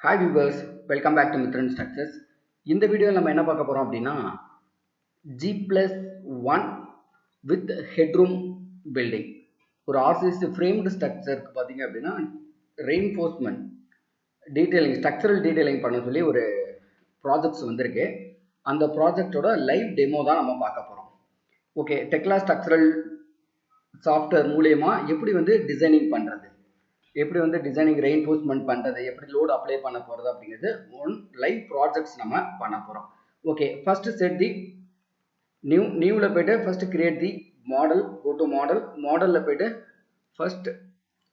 Hi viewers, welcome back to Mithran Structures. இந்த வீடியோவில் நம்ம என்ன பார்க்க போகிறோம் அப்படின்னா G+1 with headroom building. ஒரு RCC framed ஸ்ட்ரக்சருக்கு பார்த்தீங்க அப்படின்னா ரெயின்ஃபோர்ஸ்மெண்ட் டீட்டெயிலிங் ஸ்ட்ரக்சரல் டீட்டெயிலிங் பண்ண சொல்லி ஒரு ப்ராஜெக்ட்ஸ் வந்திருக்கு. அந்த ப்ராஜெக்டோட லைவ் டெமோ தான் நம்ம பார்க்க போகிறோம். ஓகே, டெக்லா ஸ்ட்ரக்சரல் சாஃப்ட்வேர் மூலயமா எப்படி டிசைனிங் பண்ணுறது, எப்படி டிசைனிங் ரெயின்ஃபோர்ஸ்மெண்ட் பண்ணுறது, எப்படி லோடு அப்ளை பண்ண போகிறது அப்படிங்கிறது லைவ் ப்ராஜெக்ட்ஸ் நம்ம பண்ண போகிறோம். ஓகே, ஃபஸ்ட்டு செட் தி நியூவில் போய்ட்டு first create the model, go to மாடலில் போய்ட்டு first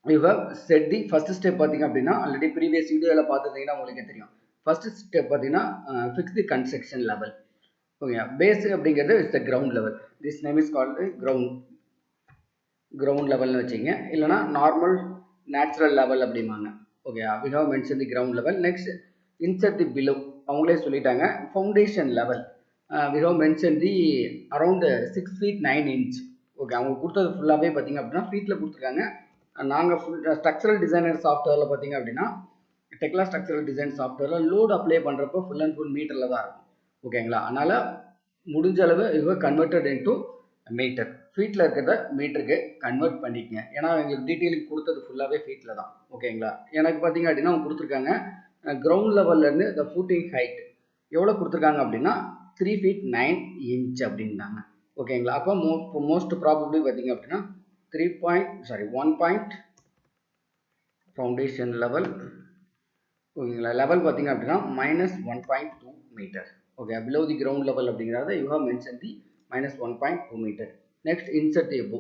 you have set the first step பார்த்தீங்க அப்படின்னா ஆல்ரெடி ப்ரீவியஸ் வீடியோவில் பார்த்துருந்தீங்கன்னா உங்களுக்கு தெரியும். ஃபஸ்ட் ஸ்டெப் பார்த்தீங்கன்னா fix the construction level. Okay, base அப்படிங்கிறது is the ground level. This name is called ground லெவல்னு வச்சிங்க, இல்லைனா நார்மல் நேச்சுரல் லெவல் அப்படிம்பாங்க. Okay, we have mention the ground level. Next insert the below, அவங்களே சொல்லிட்டாங்க. Foundation level we have mention the around 6 feet 9 inch. Okay, அவங்க கொடுத்தது ஃபுல்லாகவே பார்த்தீங்க அப்படின்னா ஃபீட்டில் கொடுத்துருக்காங்க. நாங்கள் ஃபுல் ஸ்ட்ரக்சரல் டிசைனர் சாஃப்ட்வேரில் பார்த்தீங்க அப்படின்னா டெக்லா ஸ்ட்ரக்சரல் டிசைன் சாஃப்ட்வேரில் லோடு அப்ளை பண்ணுறப்போ ஃபுல் அண்ட் ஃபுல் மீட்டரில் தான் இருக்கும். ஓகேங்களா, அதனால் முடிஞ்ச அளவு யூ கன்வெர்டட் இன்டு மீட்டர், ஃபீட்டில் இருக்கிறத மீட்டருக்கு கன்வெர்ட் பண்ணிக்கங்க. ஏன்னா எங்களுக்கு டீட்டெயிலிங் கொடுத்தது ஃபுல்லாகவே ஃபீட்டில் தான். ஓகேங்களா, எனக்கு பார்த்தீங்க அப்படின்னா அவங்க கொடுத்துருக்காங்க கிரவுண்ட் லெவல்லேருந்து த ஃபூட்டிங் ஹைட் எவ்வளோ கொடுத்துருக்காங்க அப்படின்னா 3 feet 9 inch அப்படின்னாங்க. ஓகேங்களா, அப்போ மோஸ்ட் ப்ராபப்ளி பார்த்தீங்க அப்படின்னா 1 ஃபவுண்டேஷன் லெவல். ஓகேங்களா, லெவல் பார்த்தீங்க அப்படின்னா -1.2 meter. Okay, below the ground level அப்படிங்கிறத you have mention the -1.2 meter. Next insert above.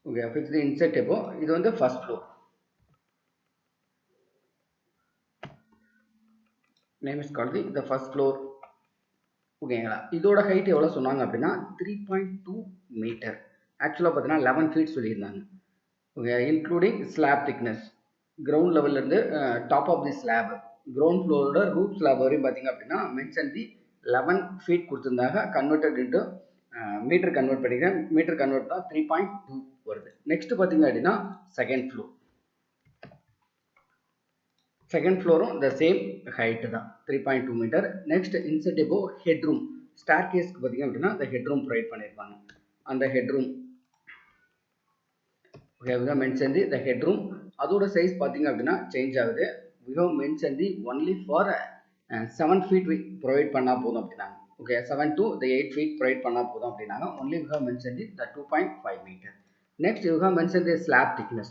Okay, fix the insert above. இது first floor. Name is called the first floor. ஓகேங்களா, இதோட height எவ்வளோ சொன்னாங்க அப்படின்னா 3.2 மீட்டர். ஆக்சுவலாக பார்த்தீங்கன்னா 11 feet சொல்லியிருந்தாங்க. Okay, including slab thickness. Ground லெவல்லேருந்து top of the slab, ground ஃப்ளோரோட ரூப் ஸ்லாப் வரையும் பார்த்தீங்க அப்படின்னா மென்ஷன் தி 11 feet கொடுத்துருந்தாங்க. கன்வெர்டட் இன்ட்டு மீட்டர் கன்வெர்ட் பண்ணிக்கிறேன். மீட்டர் கன்வெர்ட் தான் 3.2 வருது. நெக்ஸ்ட் பார்த்தீங்க அப்படின்னா செகண்ட் ஃப்ளோரும் த சேம் ஹைட்டு தான் 3.2 meter. Next insert above headroom. ஸ்டார் கேஸ்க்கு பார்த்தீங்க அப்படின்னா அந்த ஹெட்ரூம் ப்ரொவைட் பண்ணியிருப்பாங்க. அந்த headroom we have mentioned the headroom. அதோட சைஸ் பார்த்தீங்க அப்படின்னா சேஞ்ச் ஆகுது. we have mentioned the only for 7 feet provide பண்ணால் போதும் அப்படின்னாங்க. Okay, 7 to the 8 feet provide பண்ணால் போதும் அப்படின்னாங்க. only we have mentioned the 2.5 meter. Next you have mentioned the slab thickness.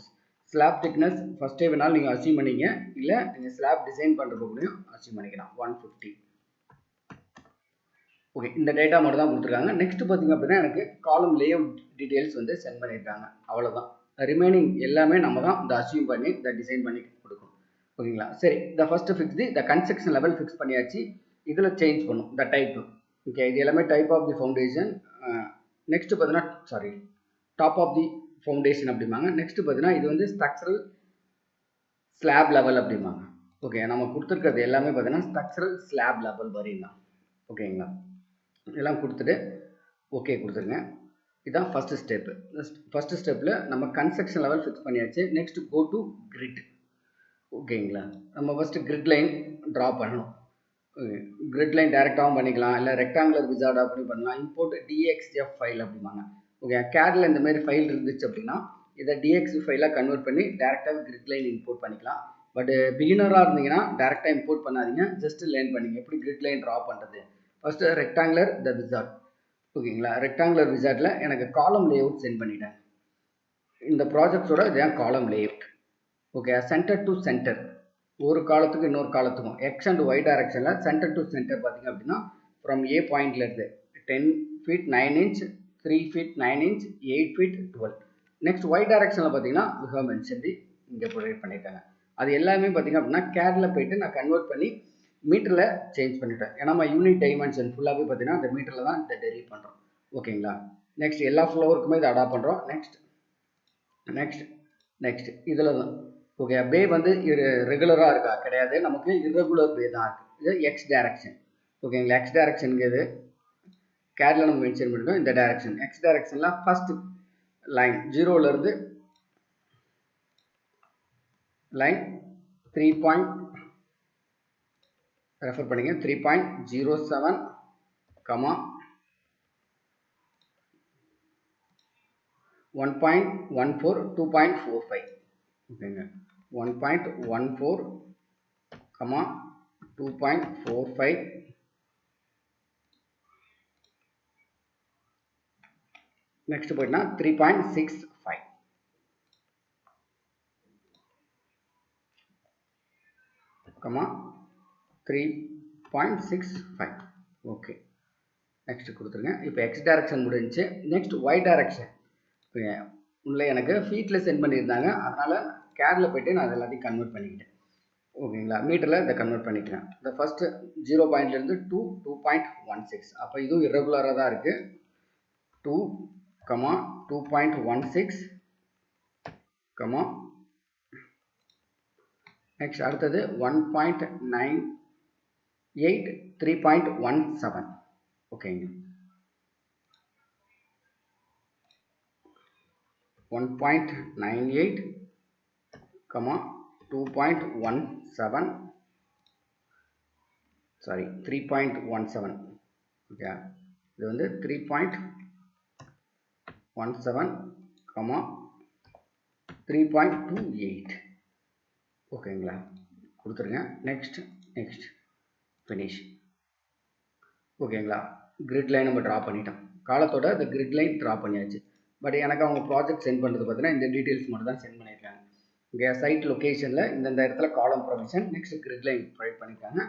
Slab thickness ஃபஸ்ட்டே வேணாலும் நீங்கள் அசீவ் பண்ணிங்க, இல்லை நீங்கள் ஸ்லாப் டிசைன் பண்ணுறப்ப கூடயும் அசீவ் பண்ணிக்கலாம். 150. ஓகே, இந்த டேட்டா மட்டும் தான் கொடுத்துருக்காங்க. நெக்ஸ்ட் பார்த்தீங்க அப்படின்னா எனக்கு காலம் லேஅவுட் டீட்டெயில்ஸ் சென்ட் பண்ணியிருக்காங்க. அவ்வளோதான். ரிமைனிங் எல்லாமே நம்ம தான் இந்த அசீவ் பண்ணி இந்த டிசைன் பண்ணி கொடுக்கணும். ஓகேங்களா, சரி. First fix the construction level fix பண்ணியாச்சு. இதில் சேஞ்ச் பண்ணும் த டைப். ஓகே, இது எல்லாமே type of the foundation. Next பார்த்தீங்கன்னா டாப் ஆஃப் தி ஃபவுண்டேஷன் அப்படிம்பாங்க. நெக்ஸ்ட் பார்த்தீங்கன்னா இது ஸ்ட்ரக்சரல் ஸ்லாப் லெவல் அப்படிம்பாங்க. ஓகே, நம்ம கொடுத்துருக்கிறது எல்லாமே பார்த்தீங்கன்னா ஸ்ட்ரக்சரல் ஸ்லாப் லெவல் வரையும் தான். ஓகேங்களா, இதெல்லாம் கொடுத்துட்டு ஓகே கொடுத்துருங்க. இதுதான் ஃபஸ்ட்டு ஸ்டெப்பு. ஃபஸ்ட்டு ஸ்டெப்பில் நம்ம கன்ஸ்ட்ரக்ஷன் லெவல் ஃபிக்ஸ் பண்ணியாச்சு. Next go to grid. ஓகேங்களா, நம்ம ஃபஸ்ட்டு கிரிட் லைன் ட்ரா பண்ணணும். கிரிட் லைன் டேரெக்டாகவும் பண்ணிக்கலாம், இல்லை ரெக்டாங்குலர் விசார்ட் அப்படி பண்ணலாம். இம்போர்ட் DXF ஃபைல் அப்படிம்பாங்க. ஓகே, கேடில் இந்த மாதிரி ஃபைல் இருந்துச்சு அப்படின்னா இதை DXF ஃபைலாக கன்வெர்ட் பண்ணி டேரெக்டாக கிரிட் லைன் இம்போர்ட் பண்ணிக்கலாம். பட் பிகினராக இருந்தீங்கன்னா டேரெக்டாக இம்போர்ட் பண்ணாதீங்க, ஜஸ்ட் லேர்ன் பண்ணிங்க எப்படி கிரிட் லைன் ட்ரா பண்ணுறது. ஃபஸ்ட்டு ரெக்டாங்குலர் த விசார்ட். ஓகேங்களா, ரெக்டாங்குலர் விசார்டில் எனக்கு காலம் லேஅவுட் சென்ட் பண்ணிட்டேன். இந்த ப்ராஜெக்டோட இதுதான் காலம் layout. Okay, centre to centre, ஒரு காலத்துக்கு இன்னொரு காலத்துக்கும் எக்ஸ் அண்ட் ஒய் டைரக்ஷனில் சென்டர் டு சென்டர் பார்த்தீங்க அப்படின்னா ஃப்ரம் ஏ பாயிண்ட்லேருந்து 10 feet 9 inch, 3 feet 9 inch, 8 feet 12. Next Y டைரக்ஷனில் பார்த்தீங்கன்னா we have mentioned இங்கே ப்ரொவைட் பண்ணிட்டாங்க. அது எல்லாமே பார்த்தீங்க அப்படின்னா கேடில் போயிட்டு நான் கன்வெர்ட் பண்ணி மீட்டரில் சேஞ்ச் பண்ணிட்டேன். ஏன்னா நம்ம யூனிட் டைமென்ஷன் ஃபுல்லாகவே பார்த்தீங்கன்னா அந்த மீட்டரில் தான் இதை டெரிவ் பண்ணுறோம். ஓகேங்களா, நெக்ஸ்ட் எல்லா ஃப்ளோருக்குமே இதை அடாப்ட் பண்ணுறோம். நெக்ஸ்ட் இதில் தான் ஓகே, பே ரெகுலராக இருக்கா கிடையாது, நமக்கு இர்ரெகுலர் பே தான் இருக்குது. இது எக்ஸ் டைரக்ஷன். ஓகேங்களா, எக்ஸ் டைரக்ஷனுங்கிறது கேடில் நம்ம மென்ஷன் பண்ணிருக்கோம். இந்த டைரக்ஷன் எக்ஸ் டைரக்ஷனில் ஃபர்ஸ்ட் லைன் 0லேருந்து லைன் 3.5 ரெஃபர் பண்ணிங்க 3.07 கமா 1.14 2.45 ஓகேங்க 1.14 கமா 2.45 நெக்ஸ்ட் போயிட்டா 3.65 கமா 3.65 ஓகே நெக்ஸ்ட் கொடுத்துருங்க. இப்போ எக்ஸ் டைரக்ஷன் முடிஞ்சு. நெக்ஸ்ட் ஒய் டைரக்ஷன் உள்ள எனக்கு ஃபீட்டில் சென்ட் பண்ணியிருந்தாங்க, அதனால் கேரில் போய்ட்டு நான் எல்லாத்தையும் கன்வெர்ட் பண்ணிக்கிட்டேன். ஓகேங்களா, மீட்டரில் இதை கன்வெர்ட் பண்ணிக்கிறேன். இந்த ஃபஸ்ட்டு 0 பாயிண்ட்லேருந்து 2.16 அப்போ இதுவும் இர்ரெகுலராக தான் இருக்குது. 2, 2.16 கமா நெக்ஸ்ட் அடுத்தது 1.98 3.17 ஓகேங்க 1.98 கமா 2.17 சாரி 3.17 ஓகே இது வந்து 3.17 கமா 3.28 ஓகேங்களா கொடுத்துருங்க. Next finish. ஓகேங்களா, கிரிட் லைன் நம்ம ட்ரா பண்ணிட்டோம். காலத்தோட இந்த கிரிட் லைன் ட்ரா பண்ணியாச்சு. பட் எனக்கு அவங்க ப்ராஜெக்ட் சென்ட் பண்ணுறது பார்த்தீங்கன்னா இந்த டீட்டெயில்ஸ் மட்டும் தான் சென்ட் பண்ணியிருக்காங்க. இங்கே சைட் லொக்கேஷனில் இந்த இடத்துல காலம் provision next grid line provide பண்ணியிருக்காங்க.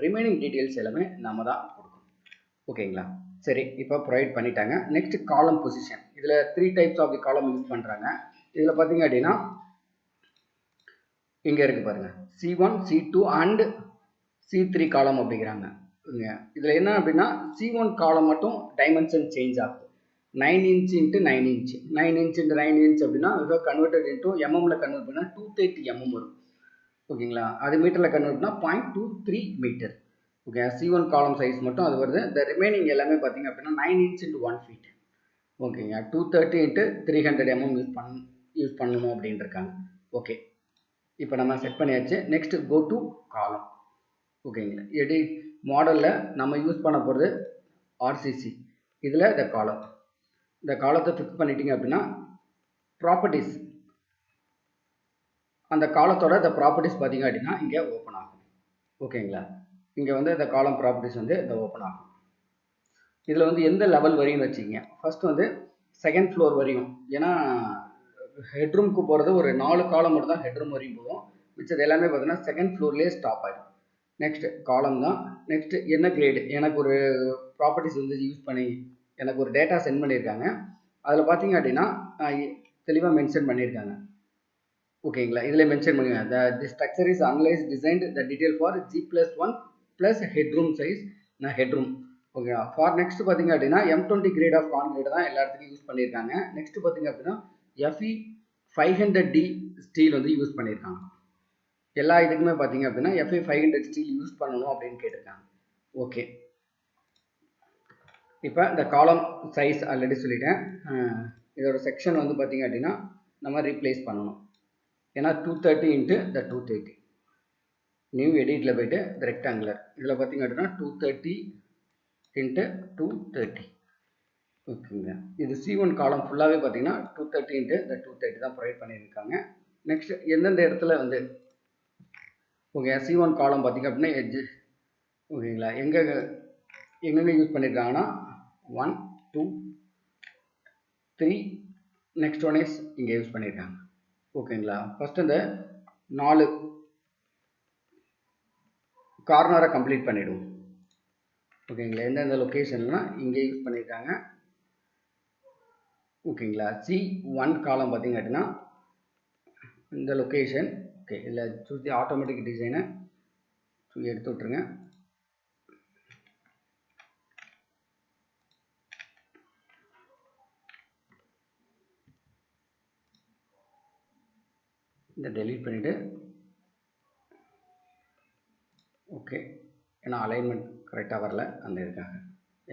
ரிமைனிங் டீட்டெயில்ஸ் எல்லாமே நம்ம தான் கொடுக்கணும். ஓகேங்களா, சரி இப்போ ப்ரொவைட் பண்ணிட்டாங்க. நெக்ஸ்ட் காலம் பொசிஷன். இதில் 3 டைப்ஸ் ஆஃப் தி காலம் யூஸ் பண்ணுறாங்க. இதில் பார்த்தீங்க அப்படின்னா இங்கே இருக்குது பாருங்கள், C1 C2 அண்ட் C3 காலம் அப்படிங்கிறாங்க. இதில் என்ன அப்படின்னா C1 காலம் மட்டும் டைமென்ஷன் சேஞ்ச் ஆகுது. 9 inch into 9 inch 9 inch into 9 inch அப்படின்னா இதை கன்வெர்டட் இன்ட்டு எம்எம்ல கன்வெர்ட் பண்ணால் 230 mm வரும். ஓகேங்களா, அது மீட்டரில் கன்வெர்ட் பண்ணால் 0.23 மீட்டர். ஓகே, C1 காலம் சைஸ் மட்டும் அது வருது. இந்த ரிமைனிங் எல்லாமே பார்த்தீங்க அப்படின்னா 9 inch into 1 feet. ஓகேங்க, 230 into 300 mm யூஸ் பண்ணணும் அப்படின்ட்டு இருக்காங்க. ஓகே, இப்போ நம்ம செட் பண்ணியாச்சு. நெக்ஸ்ட் கோ டு காலம். ஓகேங்களா, எடிட் மாடலில் நம்ம யூஸ் பண்ண போகிறது ஆர்சிசி. இதில் இந்த காலத்தை ஃபிக்ஸ் பண்ணிட்டீங்க அப்படின்னா ப்ராப்பர்ட்டிஸ், அந்த காலத்தோட இந்த ப்ராப்பர்ட்டிஸ் பார்த்தீங்க அப்படின்னா இங்கே ஓப்பன் ஆகும். ஓகேங்களா, இங்கே வந்து இந்த காலம் ப்ராப்பர்ட்டிஸ் வந்து இந்த ஓப்பன் ஆகும். இதில் வந்து எந்த லெவல் வரையும் வச்சுக்கிங்க. ஃபர்ஸ்ட் வந்து செகண்ட் ஃப்ளோர் வரையும், ஏன்னா ஹெட்ரூமுக்கு போகிறது ஒரு 4 காலம் மட்டும் தான் ஹெட்ரூம் வரையும் போகும். மிச்சது எல்லாமே பார்த்தீங்கன்னா செகண்ட் ஃப்ளோர்லேயே ஸ்டாப் ஆகிடும். நெக்ஸ்ட் காலம் தான். நெக்ஸ்ட் என்ன கிரேடு, எனக்கு ஒரு ப்ராப்பர்ட்டிஸ் வந்து யூஸ் பண்ணி எனக்கு ஒரு டேட்டா சென்ட் பண்ணியிருக்காங்க. அதில் பார்த்தீங்க அப்படின்னா தெளிவாக மென்ஷன் பண்ணியிருக்காங்க. ஓகேங்களா, இதில் மென்ஷன் பண்ணுங்க தி structure is analyse designed the detail for G+1 plus headroom size. நான் ஹெட்ரூம் ஓகேவா. ஃபார் நெக்ஸ்ட் பார்த்தீங்க அப்படின்னா M20 கிரேட் ஆஃப் கான்கிரீட் தான் எல்லா இடத்துலையும் யூஸ் பண்ணியிருக்காங்க. நெக்ஸ்ட் பார்த்தீங்க அப்படின்னா FE 500D ஸ்டீல் வந்து யூஸ் பண்ணியிருக்காங்க. எல்லா இதுக்குமே பார்த்தீங்க அப்படின்னா FE 500 ஸ்டீல் யூஸ் பண்ணணும் அப்படின்னு கேட்டிருக்காங்க. ஓகே, இப்போ இந்த காலம் சைஸ் ஆல்ரெடி சொல்லிட்டேன். இதோட செக்ஷன் வந்து பார்த்தீங்க அப்படின்னா நம்ம ரீப்ளேஸ் பண்ணணும். ஏன்னா 230 into the 230 நியூ எடிட்டில் போய்ட்டு இந்த ரெக்டாங்குலர் இதில் பார்த்தீங்க அப்படின்னா 230 into 230 ஓகேங்க. இது C1 காலம் ஃபுல்லாகவே பார்த்தீங்கன்னா 230 into the 230 தான் ப்ரொவைட் பண்ணியிருக்காங்க. நெக்ஸ்ட் எந்தெந்த இடத்துல வந்து ஓகே C1 காலம் பார்த்தீங்க அப்படின்னா எட்ஜ் ஓகேங்களா, எங்கெங்கே யூஸ் பண்ணியிருக்காங்கன்னா 1 2 3 நெக்ஸ்ட் ஒன் இஸ் இங்கே யூஸ் பண்ணியிருக்காங்க. ஓகேங்களா, ஃபர்ஸ்ட் இந்த 4 கார்னரை கம்ப்ளீட் பண்ணிவிடுவோம். ஓகேங்களா, எந்தெந்த லொக்கேஷன்லாம் இங்கே யூஸ் பண்ணியிருக்காங்க. ஓகேங்களா, C1 காலம் பார்த்தீங்க அப்படின்னா இந்த லொக்கேஷன். ஓகே, இதில் சுற்றி ஆட்டோமேட்டிக் டிசைனை எடுத்து விட்ருங்க. இந்த டெலீட் பண்ணிவிட்டு ஓகே, ஏன்னா அலைன்மெண்ட் கரெக்டாக வரல அந்த இருக்காங்க.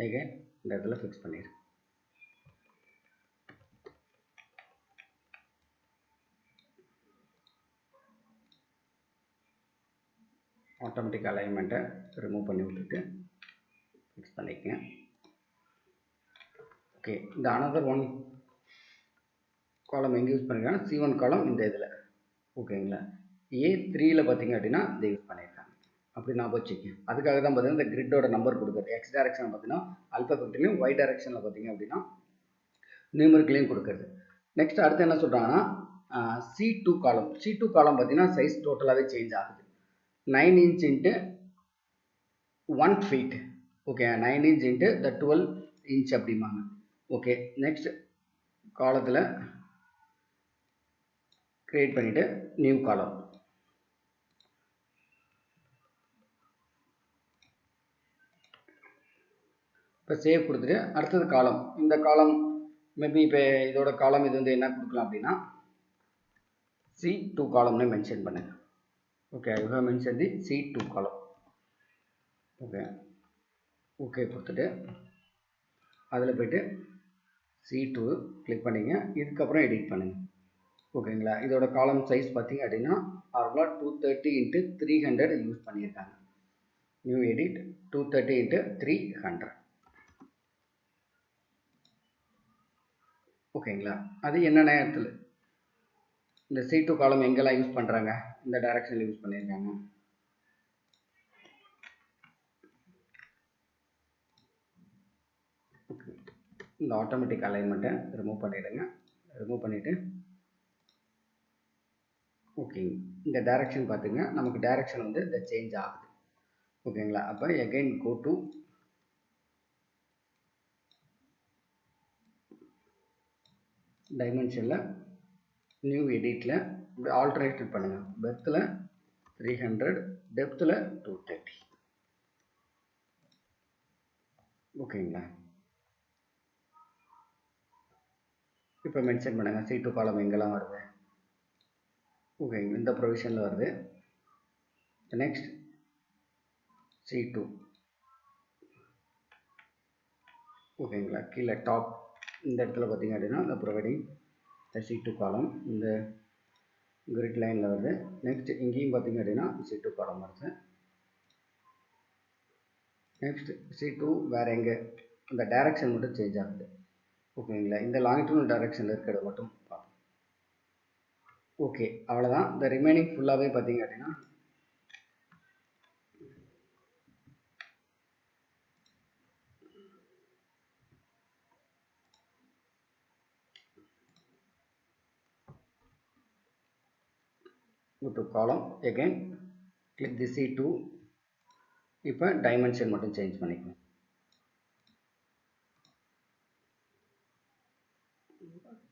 ஏங்க இந்த இடத்துல ஃபிக்ஸ் பண்ணிடு. ஆட்டோமேட்டிக் அலைன்மெண்ட்டை ரிமூவ் பண்ணி விட்டுட்டு ஃபிக்ஸ் பண்ணிக்கங்க. ஓகே, இந்த அனதர் ஒன் காலம் எங்கே யூஸ் பண்ணியிருக்காங்க, C1 காலம் இந்த இதில். ஓகேங்களா, A3யில் பார்த்தீங்க அப்படின்னா இதை யூஸ் பண்ணியிருக்காங்க. அப்படி நான் வச்சுக்கேன். அதுக்காக தான் பார்த்தீங்கன்னா இந்த கிரிட்டோட நம்பர் கொடுக்குறது. எக்ஸ் டைரக்ஷன் பார்த்தீங்கன்னா அல்பாபெட்லையும், ஒய் டைரக்ஷனில் பார்த்தீங்க அப்படின்னா நியூமரிக்கலையும் கொடுக்குறது. நெக்ஸ்ட் அடுத்து என்ன சொல்கிறாங்கன்னா C2 காலம். C2 காலம் பார்த்தீங்கன்னா சைஸ் டோட்டலாகவே சேஞ்ச் ஆகுது. 9 inch into 1 feet. Okay, 9 inch into the 12 inch அப்படிம்பாங்க. ஓகே, நெக்ஸ்ட் காலத்தில் கிரியேட் பண்ணிவிட்டு நியூ காலம். இப்போ சேவ் கொடுத்துட்டு அடுத்தது காலம். இந்த காலம் மேபி இப்போ இதோட காலம் இது வந்து என்ன கொடுக்கலாம் அப்படின்னா C2 காலம்னு மென்ஷன் பண்ணுங்க. Okay, I have mention the C2 column. Okay, okay கொடுத்துட்டு அதில் போய்ட்டு C2 கிளிக் பண்ணிங்க. இதுக்கப்புறம் எடிட் பண்ணுங்கள். ஓகேங்களா, இதோட காலம் சைஸ் பார்த்தீங்க அப்படின்னா நார்மலாக 230 இன்ட்டு 300 யூஸ் பண்ணியிருக்காங்க. New edit 230 into 300. ஓகேங்களா, அது என்ன நேரத்தில் இந்த C2 காலம் எங்கெல்லாம் யூஸ் பண்ணுறாங்க, இந்த டைரக்ஷனில் யூஸ் பண்ணியிருக்காங்க. ஓகே, இந்த ஆட்டோமேட்டிக் அலைன்மெண்ட்டை ரிமூவ் பண்ணிவிடுங்க. ரிமூவ் பண்ணிவிட்டு ஓகே, இந்த டைரக்ஷன் பார்த்துங்க, நமக்கு டைரக்ஷன் வந்து இந்த சேஞ்ச் ஆகுது. ஓகேங்களா, அப்போ எகைன் கோ டு டைமென்ஷனில் நியூ எடிட்டில் இப்படி ஆல்டரேட் பண்ணுங்கள். பெர்த்தில் 300, டெப்த்தில் 230. ஓகேங்களா, இப்போ மென்ஷன் பண்ணுங்கள் C2 காலம் எங்கெல்லாம் வருது. ஓகேங்க, இந்த ப்ரொவிஷனில் வருது. Next C2. ஓகேங்களா, கீழே டாப் இந்த இடத்துல பார்த்தீங்க அப்படின்னா இந்த ப்ரொவைடிங் C2 காலம் இந்த கிரிட் லைனில் வருது. நெக்ஸ்ட் இங்கேயும் பார்த்தீங்க அப்படின்னா C2 காலம் வருது. நெக்ஸ்ட் C2 வேறு எங்கே இந்த டைரக்ஷன் மட்டும் சேஞ்ச் ஆகுது. ஓகேங்களா, இந்த லாங்கிடியூடல் டைரக்ஷனில் இருக்கிறது மட்டும் பார்ப்போம். ஓகே, அவ்வளோதான். இந்த ரிமைனிங் ஃபுல்லாகவே பார்த்தீங்க அப்படின்னா go to column, again click the C2. இப்போ டைமென்ஷன் மட்டும் சேஞ்ச் பண்ணிக்கணும்.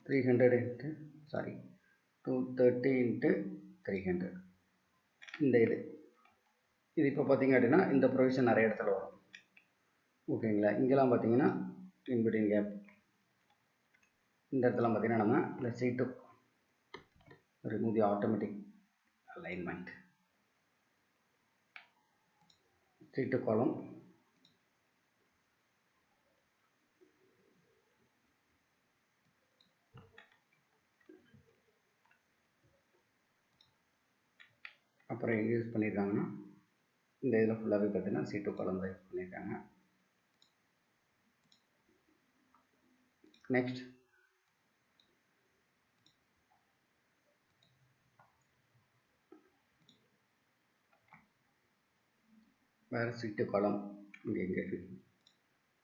300 இன்ட்டு 230 இன்ட்டு 300. இந்த இது இப்போ பார்த்தீங்க அப்படின்னா இந்த ப்ரொவிஷன் நிறைய இடத்துல வரும். ஓகேங்களா, இங்கெல்லாம் பார்த்தீங்கன்னா இன்பிட்வீன் கேப் இந்த இடத்துல பார்த்தீங்கன்னா நம்ம இந்த C2 remove the automatic alignment. C2 column அப்புறம் எங்கே யூஸ் பண்ணியிருக்காங்கன்னா இந்த இதில் ஃபுல்லாகவே பார்த்தீங்கன்னா C2 காலம் தான் யூஸ் பண்ணியிருக்காங்க. நெக்ஸ்ட் வேறு C2 காலம் இங்கே எங்கே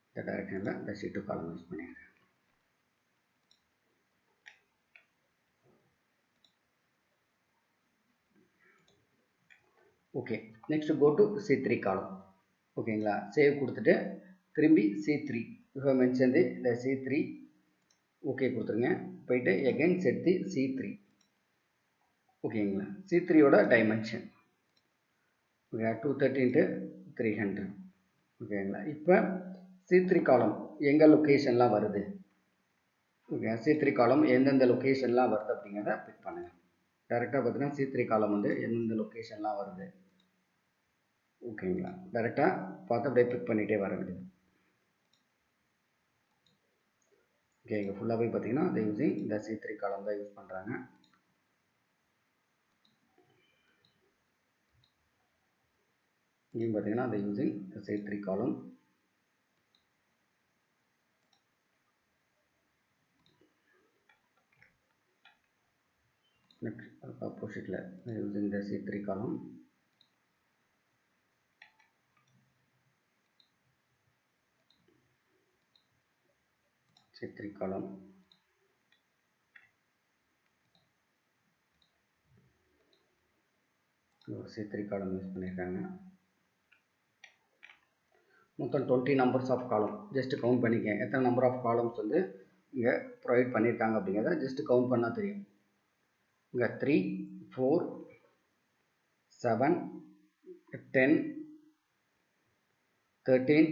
இந்த டைரக்ஷனில் இந்த C2 காலம் யூஸ் பண்ணியிருக்கேன். Okay, next go to C3 காலம். ஓகேங்களா, சேவ் கொடுத்துட்டு திரும்பி C3 யூ ஹவ் மென்ஷன் தி இந்த C3 ஓகே கொடுத்துருங்க. போயிட்டு எகைன் செட் தி C3. ஓகேங்களா, C3யோட டைமென்ஷன் ஓகே 230 இன்ட்டு 300. ஓகேங்களா, இப்போ C3 காலம் எங்கள் லொக்கேஷன்லாம் வருது. ஓகே, C3 காலம் எந்தெந்த லொக்கேஷன்லாம் வருது அப்படிங்கிறத பிக் பண்ணுங்கள். டேரெக்டாக பார்த்தீங்கன்னா C3 காலம் வந்து எந்தெந்த லொக்கேஷன்லாம் வருது. ஓகேங்களா, டேரெக்டாக பார்த்து அப்படியே பிக் பண்ணிகிட்டே வர வேண்டியது. ஓகே, இங்கே ஃபுல்லாகவே பார்த்தீங்கன்னா அதை யூஸிங் இந்த C3 காலம் தான் யூஸ் பண்ணுறாங்க. இங்கேயும் பார்த்தீங்கன்னா அதை யூஸிங் C3 காலம். நெக்ஸ்ட் ஆப்போசிட்டில் யூஸிங் த C3 காலம். C3 காலம். C3 காலம் யூஸ் பண்ணியிருக்காங்க. மொத்தம் 20 numbers of column. Just count பண்ணிக்கங்க எத்தனை நம்பர் ஆஃப் காலம்ஸ் வந்து இங்கே ப்ரொவைட் பண்ணியிருக்காங்க அப்படிங்கிறத ஜஸ்ட் கவுண்ட் பண்ணால் தெரியும். இங்கே 3, 4, 7, 10, 13,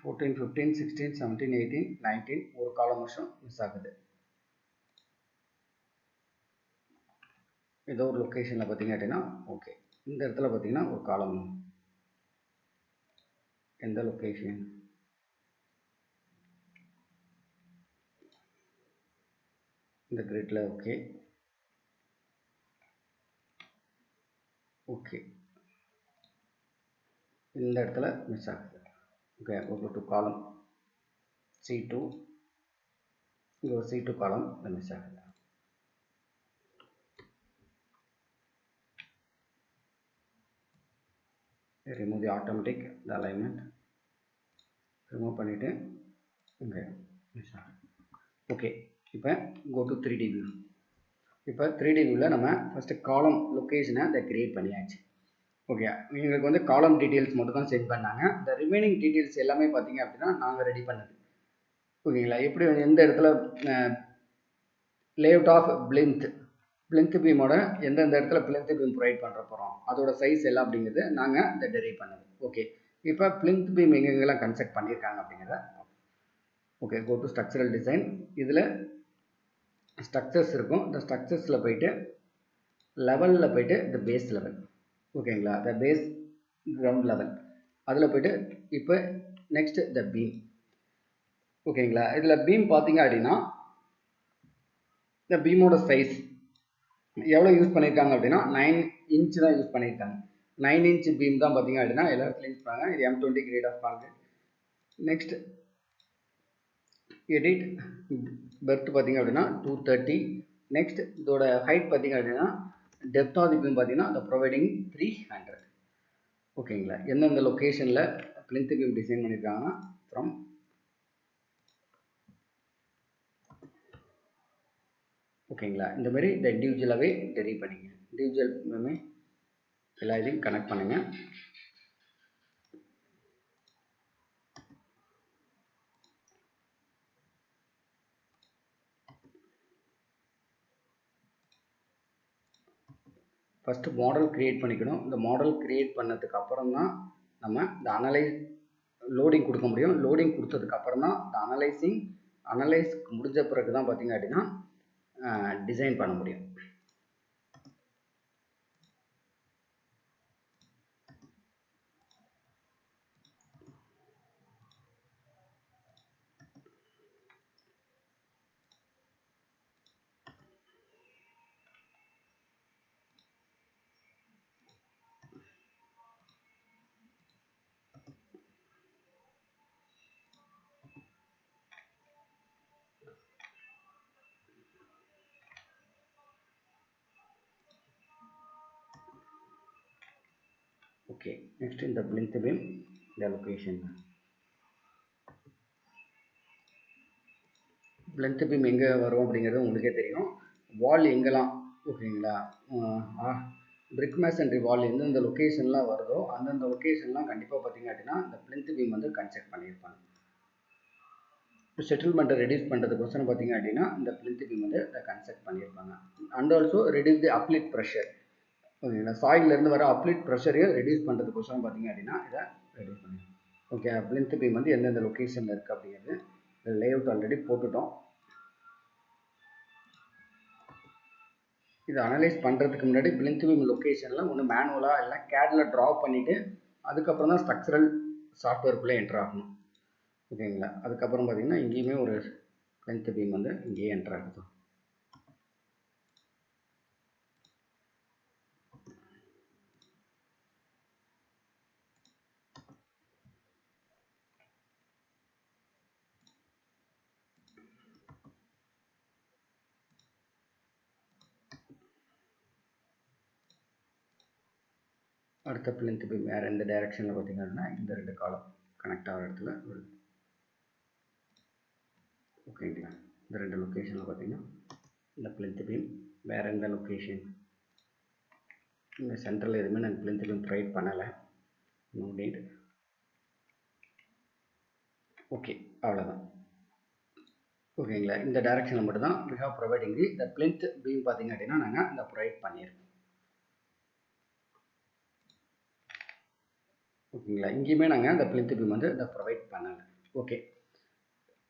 14, 15, 16, 17, 18, 19 ஒரு காலம் வருஷம் மிஸ் ஆகுது. ஏதோ ஒரு லொக்கேஷனில் பார்த்தீங்க அப்படின்னா ஓகே. இந்த இடத்துல பார்த்தீங்கன்னா ஒரு காலம் எந்த லொக்கேஷன் இந்த கிரிட்ல ஓகே ஓகே இந்த இடத்துல மிஸ் ஆகுது. ஓகே ஒரு டூ காலம் C2 இங்கே ஒரு C2 காலம் மிஸ் ஆகுது. remove the automatic the alignment remove பண்ணிட்டு இங்கே மிஸ் ஆகுது. ஓகே இப்போ go to 3D view. இப்போ 3D வியூவில் நம்ம ஃபஸ்ட்டு காலம் லொக்கேஷனை அதை கிரியேட் பண்ணியாச்சு. ஓகே எங்களுக்கு வந்து காலம் டீட்டெயில்ஸ் மட்டும் தான் சென்ட் பண்ணாங்க. இந்த ரிமைனிங் டீட்டெயில்ஸ் எல்லாமே பார்த்தீங்க அப்படின்னா நாங்கள் ரெடி பண்ணது. ஓகேங்களா எப்படி எந்த இடத்துல லேஅவுட் ஆஃப் பிளிந்த் பீமோட எந்தெந்த இடத்துல பிளிந்த் பீம் ப்ரொவைட் பண்ணுற போகிறோம் அதோட சைஸ் எல்லாம் அப்படிங்கிறது நாங்கள் இந்த டெரைவ் பண்ணது. ஓகே இப்போ பிளிந்த் பீம் எங்கெங்கெல்லாம் கன்ஸ்ட்ரக்ட் பண்ணியிருக்காங்க அப்படிங்கிறத okay go to structural design. இதில் ஸ்ட்ரக்சர்ஸ் இருக்கும். இந்த ஸ்ட்ரக்சர்ஸில் போயிட்டு லெவலில் போயிட்டு இந்த பேஸ் லெவல் ஓகேங்களா த பேஸ் கிரவுண்ட் லெவல் அதில் போயிட்டு இப்போ நெக்ஸ்ட் த பீம் ஓகேங்களா. இதில் பீம் பார்த்தீங்க அப்படின்னா இந்த பீமோட சைஸ் எவ்வளோ யூஸ் பண்ணியிருக்காங்க அப்படின்னா 9 இன்ச் தான் யூஸ் பண்ணியிருக்காங்க. 9 இன்ச் பீம் தான் பார்த்தீங்க அப்படின்னா எல்லா இடத்துலையும் யூஸ் பண்ணாங்க. இது M20 grade of concrete. Next எடிட் பெர்த் பார்த்தீங்க அப்படின்னா 230. நெக்ஸ்ட் இதோட ஹைட் பார்த்தீங்க அப்படின்னா டெப்த் ஆஃப் தி பீம் பார்த்தீங்கன்னா அந்த ப்ரொவைடிங் 300 ஓகேங்களா. எந்தெந்த லொக்கேஷனில் பிளிந்த் பீம் டிசைன் பண்ணியிருக்காங்கன்னா ஃப்ரம் ஓகேங்களா. இந்த மாதிரி இந்த இண்டிவிஜுவலாகவே டெரைவ் பண்ணிங்க. இண்டிவிஜுவல் எல்லா இதையும் கனெக்ட் பண்ணுங்க. ஃபஸ்ட்டு மாடல் க்ரியேட் பண்ணிக்கணும். இந்த மாடல் க்ரியேட் பண்ணதுக்கு அப்புறம் தான் நம்ம இந்த லோடிங் கொடுக்க முடியும். லோடிங் கொடுத்ததுக்கு அப்புறம் தான் இந்த அனலைஸ் முடிஞ்ச பிறகு தான் பார்த்தீங்க அப்படின்னா டிசைன் பண்ண முடியும். ஓகே நெக்ஸ்ட் இந்த பிளிந்த் பீம் இந்த லொக்கேஷன் பிளிந்த் பீம் எங்கே வரும் அப்படிங்கிறது உங்களுக்கே தெரியும். வால் எங்கெல்லாம் ஓகேங்களா பிரிக் மேசன்ட்ரி வால் எந்தெந்த லொக்கேஷன்லாம் வருதோ அந்தந்த லொக்கேஷன்லாம் கண்டிப்பாக பார்த்தீங்க அப்படின்னா இந்த பிளிந்த் பீம் வந்து கன்ஸ்ட்ரக்ட் பண்ணியிருப்பாங்க. செட்டில்மெண்ட்டை ரெடியூஸ் பண்ணுறதுக்கோசரம் பார்த்தீங்க அப்படின்னா இந்த பிளிந்த் பீம் வந்து இதை கன்ஸ்ட்ரக்ட் பண்ணியிருப்பாங்க. And also reduce the uplift pressure ஓகேங்களா. சாயிலிருந்து வர அப்லிட் ப்ரெஷரையும் ரெடியூஸ் பண்ணுறதுக்கோசரம் பார்த்தீங்க அப்படின்னா இதை ரெடியூஸ் பண்ணிடுவோம். ஓகே பிளிந்த் பீம் வந்து எந்தெந்த லொக்கேஷனில் இருக்குது அப்படிங்கிறது லேஅவுட் ஆல்ரெடி போட்டுட்டோம். இதை அனலைஸ் பண்ணுறதுக்கு முன்னாடி பிளிந்த் பீம் லொக்கேஷனில் ஒன்று மேனுவலாக இல்லை கேடில் ட்ரா பண்ணிவிட்டு அதுக்கப்புறம் தான் ஸ்ட்ரக்சரல் சாஃப்ட்வேருக்குள்ளே என்ட்ரு ஆகணும் ஓகேங்களா. அதுக்கப்புறம் பார்த்தீங்கன்னா இங்கேயுமே ஒரு பிளிந்த் பீம் வந்து இங்கேயே என்ட்ரு ஆகுது. அடுத்த பிளிந்த் பீம் வேறு எந்த டைரக்ஷனில் பார்த்தீங்கன்னா இந்த 2 காலம் கனெக்ட் ஆகிற இடத்துல வருது. ஓகேங்களா, இந்த 2 லொக்கேஷனில் பார்த்தீங்கன்னா இந்த பிளிந்த் பீம் வேறு எந்த லொக்கேஷன் இந்த சென்டரில் எதுவுமே நாங்கள் பிளிந்த் பீம் ப்ரொவைட் பண்ணலை. No need. ஓகே, அவ்வளோதான். ஓகேங்களா, இந்த டைரக்ஷனில் மட்டும்தான் we have providing the plinth beam பார்த்தீங்க அப்படின்னா நாங்கள் இந்த ப்ரொவைட் பண்ணியிருக்கோம். ஓகேங்களா, இங்கேயுமே நாங்கள் இந்த plinth beam வந்து இந்த ப்ரொவைட் பண்ணலை. ஓகே,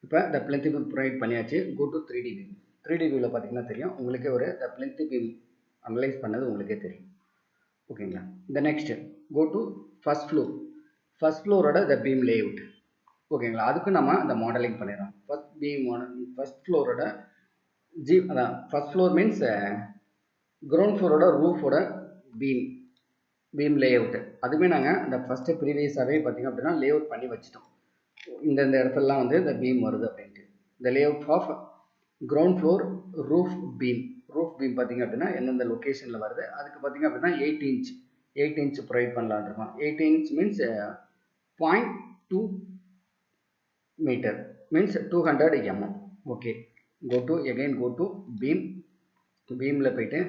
இப்போ இந்த plinth beam ப்ரொவைட் பண்ணியாச்சு. Go to 3D view. 3D வியூவில் பார்த்தீங்கன்னா தெரியும் உங்களுக்கே ஒரு இந்த plinth beam அனலைஸ் பண்ணது உங்களுக்கே தெரியும். ஓகேங்களா, இந்த next go to first floor. First ஃப்ளோரோட த பீம் லேஅவுட். ஓகேங்களா, அதுக்கு நம்ம அந்த மாடலிங் பண்ணிடுறோம். ஃபர்ஸ்ட் ஃப்ளோரோட அதான் ஃபர்ஸ்ட் ஃப்ளோர் மீன்ஸ் கிரவுண்ட் ஃப்ளோரோட ரூஃபோட பீம் லேஅவுட். அதுவுமே நாங்கள் அந்த ஃபஸ்ட்டு ப்ரீவியஸாகவே பார்த்திங்க அப்படின்னா லேஅவுட் பண்ணி வச்சுட்டோம். இந்த இடத்துலலாம் வந்து இந்த பீம் வருது அப்படின்ட்டு. இந்த layout of ground floor roof beam பார்த்திங்க அப்படின்னா எந்தெந்த லொக்கேஷனில் வருது அதுக்கு பார்த்திங்க அப்படின்னா 8 இன்ச் ப்ரொவைட் பண்ணலான் இருக்கோம். 8 inch means 0.2 meter means 200 mm. Okay, go to பீமில் போயிட்டு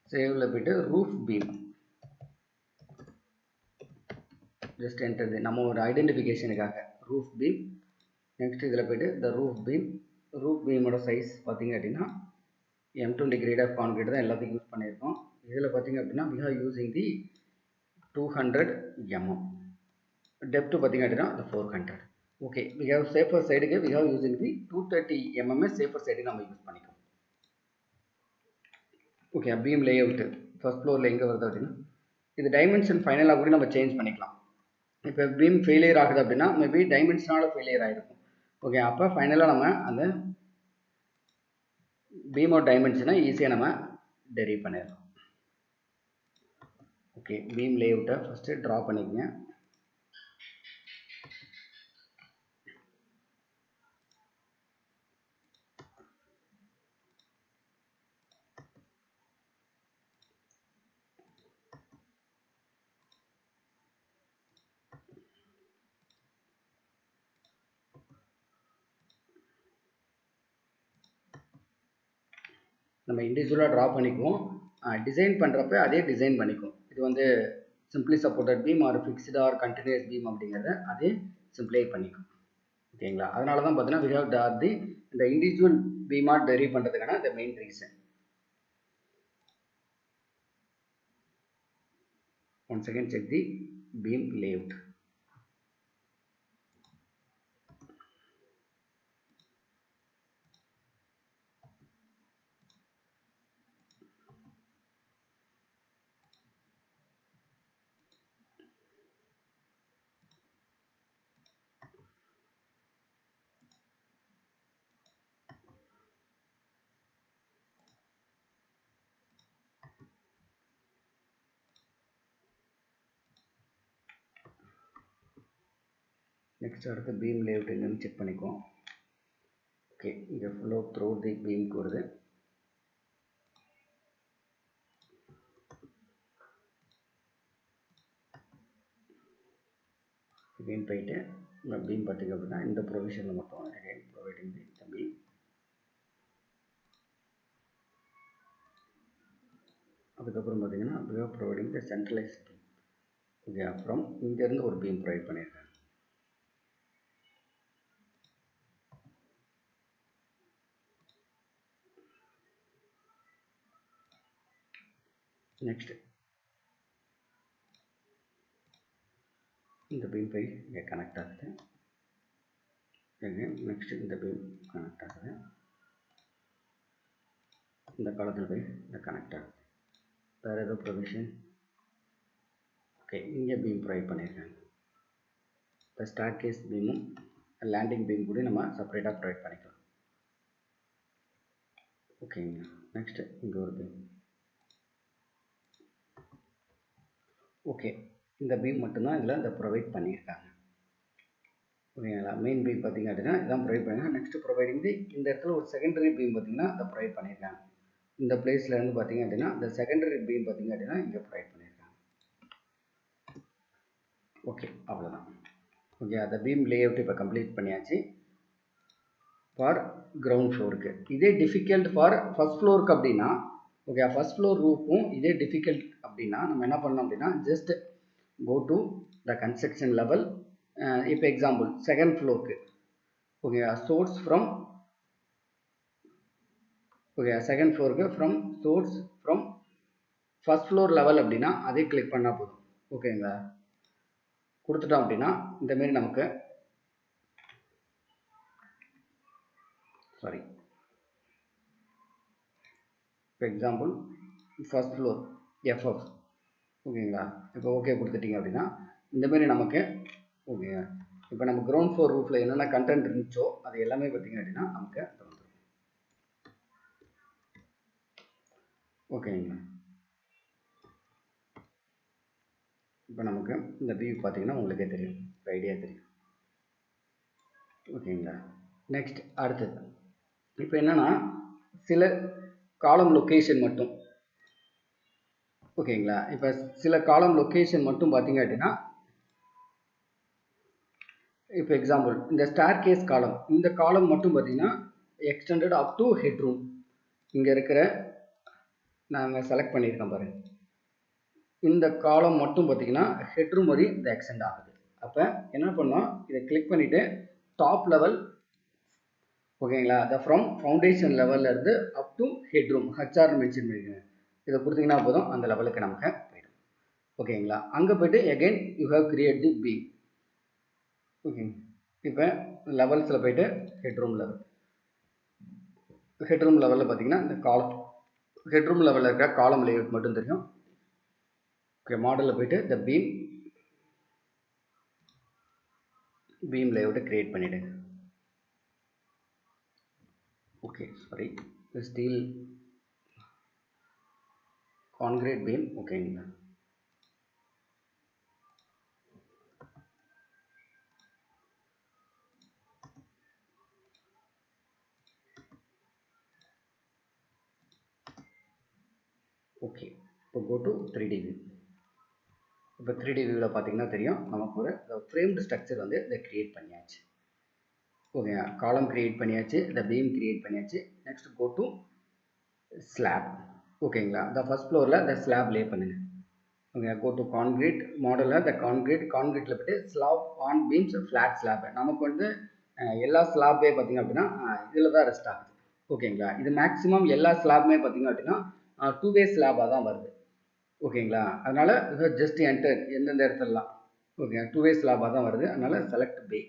சேவில் போயிட்டு ரூஃப் பீம் ஜஸ்ட் என்டர் நம்ம ஒரு ஐடென்டிஃபிகேஷனுக்காக ரூஃப் பீம். நெக்ஸ்ட் இதில் போயிட்டு இந்த ரூஃப் பீமோட சைஸ் பார்த்திங்க அப்படின்னா M20 கிரேட் ஆஃப் கான்கிரீட் தான் எல்லாத்துக்கும் யூஸ் பண்ணியிருக்கோம். இதில் பார்த்திங்க அப்படின்னா we are using the 200 mm. Depth பார்த்திங்க அப்படின்னா the 400. Okay, we have safer சைடுக்கு we have using the 230 mm safer சைடுக்கு நம்ம யூஸ் பண்ணிக்கலாம். ஓகே, பீம் லேஅவுட் ஃபர்ஸ்ட் ஃப்ளோரில் எங்கே வருது அப்படின்னா இது டைமென்ஷன் ஃபைனலாக கூட நம்ம சேஞ்ச் பண்ணிக்கலாம். இப்போ பீம் ஃபெயிலியர் ஆகுது அப்படின்னா மேபி டைமென்ஷனால் ஃபெயிலியர் ஆகிருக்கும். ஓகே, அப்போ ஃபைனலாக நம்ம அந்த பீமோட டைமென்ஷனை ஈஸியாக நம்ம டெரைவ் பண்ணிடலாம். ஓகே, பீம் லேஅவுட்டை ஃபஸ்ட்டு ட்ரா பண்ணிக்கங்க. நம்ம இண்டிவிஜுவலாக ட்ரா பண்ணிக்குவோம். டிசைன் பண்ணுறப்ப அதே டிசைன் பண்ணிக்கும். இது வந்து simply supported beam or fixed or continuous beam அப்படிங்கிறத அதே சிம்பிளை பண்ணிக்கும். ஓகேங்களா, அதனால தான் பார்த்தீங்கன்னா we have done இந்த இண்டிவிஜுவல் பீமாக டெரைவ் பண்ணுறதுக்கான the main reason. Once again check the beam layout. Next அடுத்து பீம் லேஅவுட் என்னன்னு செக் பண்ணிக்குவோம். ஓகே, இங்கே ஃப்ளோ த்ரூ தி பீம்க்கு வருது. அகைன் போயிட்டு இந்த பீம் பார்த்திங்க அப்படின்னா இந்த ப்ரொவிஷனில் மட்டும் அகைன் ப்ரொவைடிங் தி பீம். அதுக்கப்புறம் பார்த்திங்கன்னா we are providing the centralized beam. Okay, அப்புறம் இங்கேருந்து ஒரு பீம் ப்ரொவைட் பண்ணியிருக்கேன். நெக்ஸ்ட் இந்த பீம் போய் இங்கே கனெக்ட் ஆகுது. நெக்ஸ்ட் இந்த பீம் கனெக்ட் ஆகுது. இந்த காலத்தில் போய் இந்த கனெக்ட் ஆகுது. வேறு ஏதோ ப்ரொவிஷன். ஓகே, இங்கே பீம் ப்ரொவைட் பண்ணியிருக்காங்க. இந்த ஸ்டார் கேஸ் பீமும் லேண்டிங் பீம் கூட நம்ம செப்பரேட்டாக ப்ரொவைட் பண்ணிக்கலாம். ஓகேங்க, நெக்ஸ்ட் இங்கே ஒரு பீம். ஓகே, இந்த பீம் மட்டும்தான் இதில் இந்த ப்ரொவைட் பண்ணியிருக்காங்க. ஓகேங்களா, மெயின் பீம் பார்த்திங்க அப்படின்னா இதான் ப்ரொவைட் பண்ணியிருக்காங்க. நெக்ஸ்ட் ப்ரொவைடிங் இந்த இடத்துல ஒரு செகண்டரி பீம் பார்த்திங்கன்னா இதை ப்ரொவைட் பண்ணியிருக்காங்க. இந்த பிளேஸ்ல இருந்து பார்த்தீங்க அப்படின்னா இந்த செகண்டரி பீம் பார்த்தீங்க அப்படின்னா இங்கே ப்ரொவைட் பண்ணியிருக்காங்க. ஓகே, அவ்வளோதான். ஓகே, அந்த பீம் லேஅவுட் இப்போ கம்ப்ளீட் பண்ணியாச்சு ஃபார் கிரவுண்ட் ஃப்ளோருக்கு. இதே டிஃபிகல்ட் ஃபார் ஃபர்ஸ்ட் ஃப்ளோருக்கு அப்படின்னா, ஓகே, ஃபர்ஸ்ட் ஃப்ளோர் ரூஃபும் இதே டிஃபிகல்ட் அப்படின்னா நம்ம என்ன பண்ணோம் அப்படின்னா just go to the construction level. இப்போ எக்ஸாம்பிள் செகண்ட் ஃப்ளோருக்கு, okay, source from, okay, second ஃப்ளோருக்கு from source from first floor level அப்படின்னா அதே கிளிக் பண்ணால் போதும். ஓகேங்களா, கொடுத்துட்டோம் அப்படின்னா இந்தமாரி நமக்கு, சாரி, இப்போ எக்ஸாம்பிள் ஃபர்ஸ்ட் ஃப்ளோர் எஃப்எஃப், ஓகேங்களா, இப்போ ஓகே கொடுத்துட்டிங்க அப்படின்னா இந்தமாரி நமக்கு, ஓகே, இப்போ நம்ம கிரவுண்ட் ஃப்ளோர் ரூஃபில் என்னென்ன கண்டென்ட் இருந்துச்சோ அது எல்லாமே பார்த்திங்க அப்படின்னா நமக்கு வந்துடும். ஓகேங்களா, இப்போ நமக்கு இந்த வியூ பார்த்தீங்கன்னா உங்களுக்கே தெரியும், ஐடியா தெரியும். ஓகேங்களா, நெக்ஸ்ட் அடுத்தது இப்போ என்னென்னா சில காலம் லொக்கேஷன் மட்டும், ஓகேங்களா, இப்போ சில காலம் லொக்கேஷன் மட்டும் பார்த்தீங்க அப்படின்னா, இப்போ எக்ஸாம்பிள் இந்த ஸ்டார் கேஸ் காலம், இந்த காலம் மட்டும் பார்த்தீங்கன்னா extended up to head room. இங்கே இருக்கிற நாங்கள் செலக்ட் பண்ணியிருக்கோம் பாருங்கள், இந்த காலம் மட்டும் பார்த்தீங்கன்னா ஹெட் ரூம் வரை இந்த எக்ஸ்டெண்ட் ஆகுது. அப்போ என்ன பண்ணோம், இதை கிளிக் பண்ணிவிட்டு டாப் லெவல், ஓகேங்களா, அதை ஃப்ரம் ஃபவுண்டேஷன் லெவலில் இருந்து up to head room HR mention பண்ணிக்கோங்க. இதை கொடுத்தீங்கன்னா போதும், அந்த லெவலுக்கு நமக்கு போயிடும். ஓகேங்களா, அங்கே போய்ட்டு again you have create the beam. Okay, இப்போ லெவல்ஸில் போய்ட்டு ஹெட்ரூம் லெவல், ஹெட்ரூம் லெவலில் பார்த்தீங்கன்னா இந்த காலம், ஹெட்ரூம் லெவலில் இருக்கிற காலம் லேஅவுட் மட்டும் தெரியும். ஓகே, மாடலில் போய்ட்டு இந்த பீம் லேஅவுட்டை கிரியேட் பண்ணிவிடுங்க. Okay, sorry, steel concrete beam. ஓகேங்களா, ஓகே, இப்போ கோ டு 3D வியூ. இப்போ 3D வியூவில் பார்த்தீங்கன்னா தெரியும் நமக்கு ஒரு ஃப்ரேம்டு ஸ்ட்ரக்சர் வந்து இதை கிரியேட் பண்ணியாச்சு. ஓகே, காலம் கிரியேட் பண்ணியாச்சு, இந்த பீம் கிரியேட் பண்ணியாச்சு. Next go to slab. ஓகேங்களா, இந்த ஃபர்ஸ்ட் ஃப்ளோரில் இந்த ஸ்லாப் லே பண்ணுங்கள். ஓகே, கோ டு கான்கிரீட் மாடலில் இந்த கான்கிரீட்டில் போய்ட்டு slab on beams flat slab. நமக்கு வந்து எல்லா ஸ்லாப்பே பார்த்திங்க அப்படின்னா இதில் தான் ரெஸ்ட் ஆகுது. ஓகேங்களா, இது மேக்ஸிமம் எல்லா ஸ்லாப்புமே பார்த்திங்க அப்படின்னா 2-வே ஸ்லாப்பாக தான் வருது. ஓகேங்களா, அதனால் ஜஸ்ட் என்டர் எந்தெந்த இடத்துலலாம், ஓகே, 2-வே ஸ்லாப்பாக தான் வருது. அதனால் செலக்ட் பே.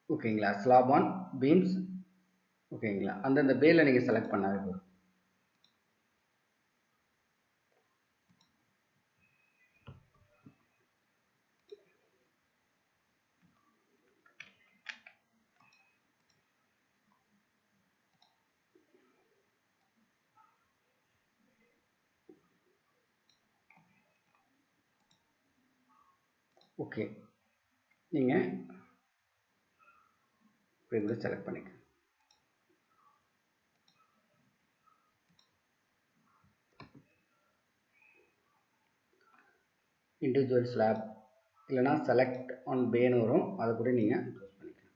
ஓகேங்களா, ஸ்லாப் ஆன் பீம்ஸ். ஓகேங்களா, அந்தந்த பேல நீங்கள் செலக்ட் பண்ணாவே போதும். ஓகே, நீங்கள் இப்படி கூட செலக்ட் பண்ணிக்க. இண்டிவிஜுவல் ஸ்லாப் இல்லைனா செலக்ட் ஆன் பேன்னு வரும், அதை கூட நீங்கள் சூஸ் பண்ணிக்கலாம்.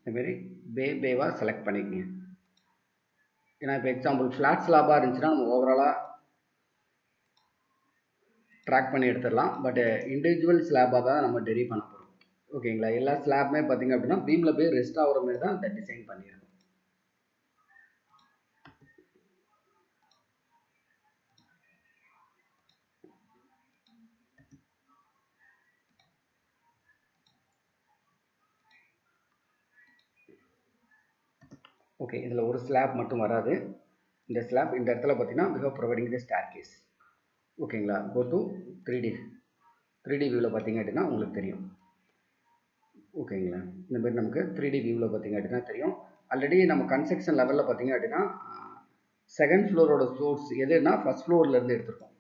இதுமாரி பேவாக செலக்ட் பண்ணிக்கங்க. ஏன்னா இப்போ எக்ஸாம்பிள் ஃப்ளாட் ஸ்லாபாக இருந்துச்சுன்னா நம்ம ஓவராலாக ட்ராக் பண்ணி எடுத்துடலாம். பட் இண்டிவிஜுவல் ஸ்லாபாக தான் நம்ம டெரிவ் பண்ண போகிறோம். ஓகேங்களா, எல்லா ஸ்லாப்புமே பார்த்திங்க அப்படின்னா பீமில் போய் ரெஸ்ட் ஆகிற மாதிரி தான் இந்த டிசைன் பண்ணியிருக்கோம். ஓகே, இதில் ஒரு ஸ்லாப் மட்டும் வராது. இந்த ஸ்லாப் இந்த இடத்துல பார்த்தீங்கன்னா we are providing the staircase. ஓகேங்களா, go to 3D வியூவில் பார்த்தீங்க அப்படின்னா உங்களுக்கு தெரியும். ஓகேங்களா, இந்த மாதிரி நமக்கு 3D வியூவில் பார்த்தீங்க அப்படின்னா தெரியும். ஆல்ரெடி நம்ம கன்ஸ்ட்ரக்ஷன் லெவலில் பார்த்தீங்க அப்படின்னா செகண்ட் ஃப்ளோரோட சோர்ஸ் எதுனா ஃபஸ்ட் ஃப்ளோர்லேருந்து எடுத்துருக்கோம்.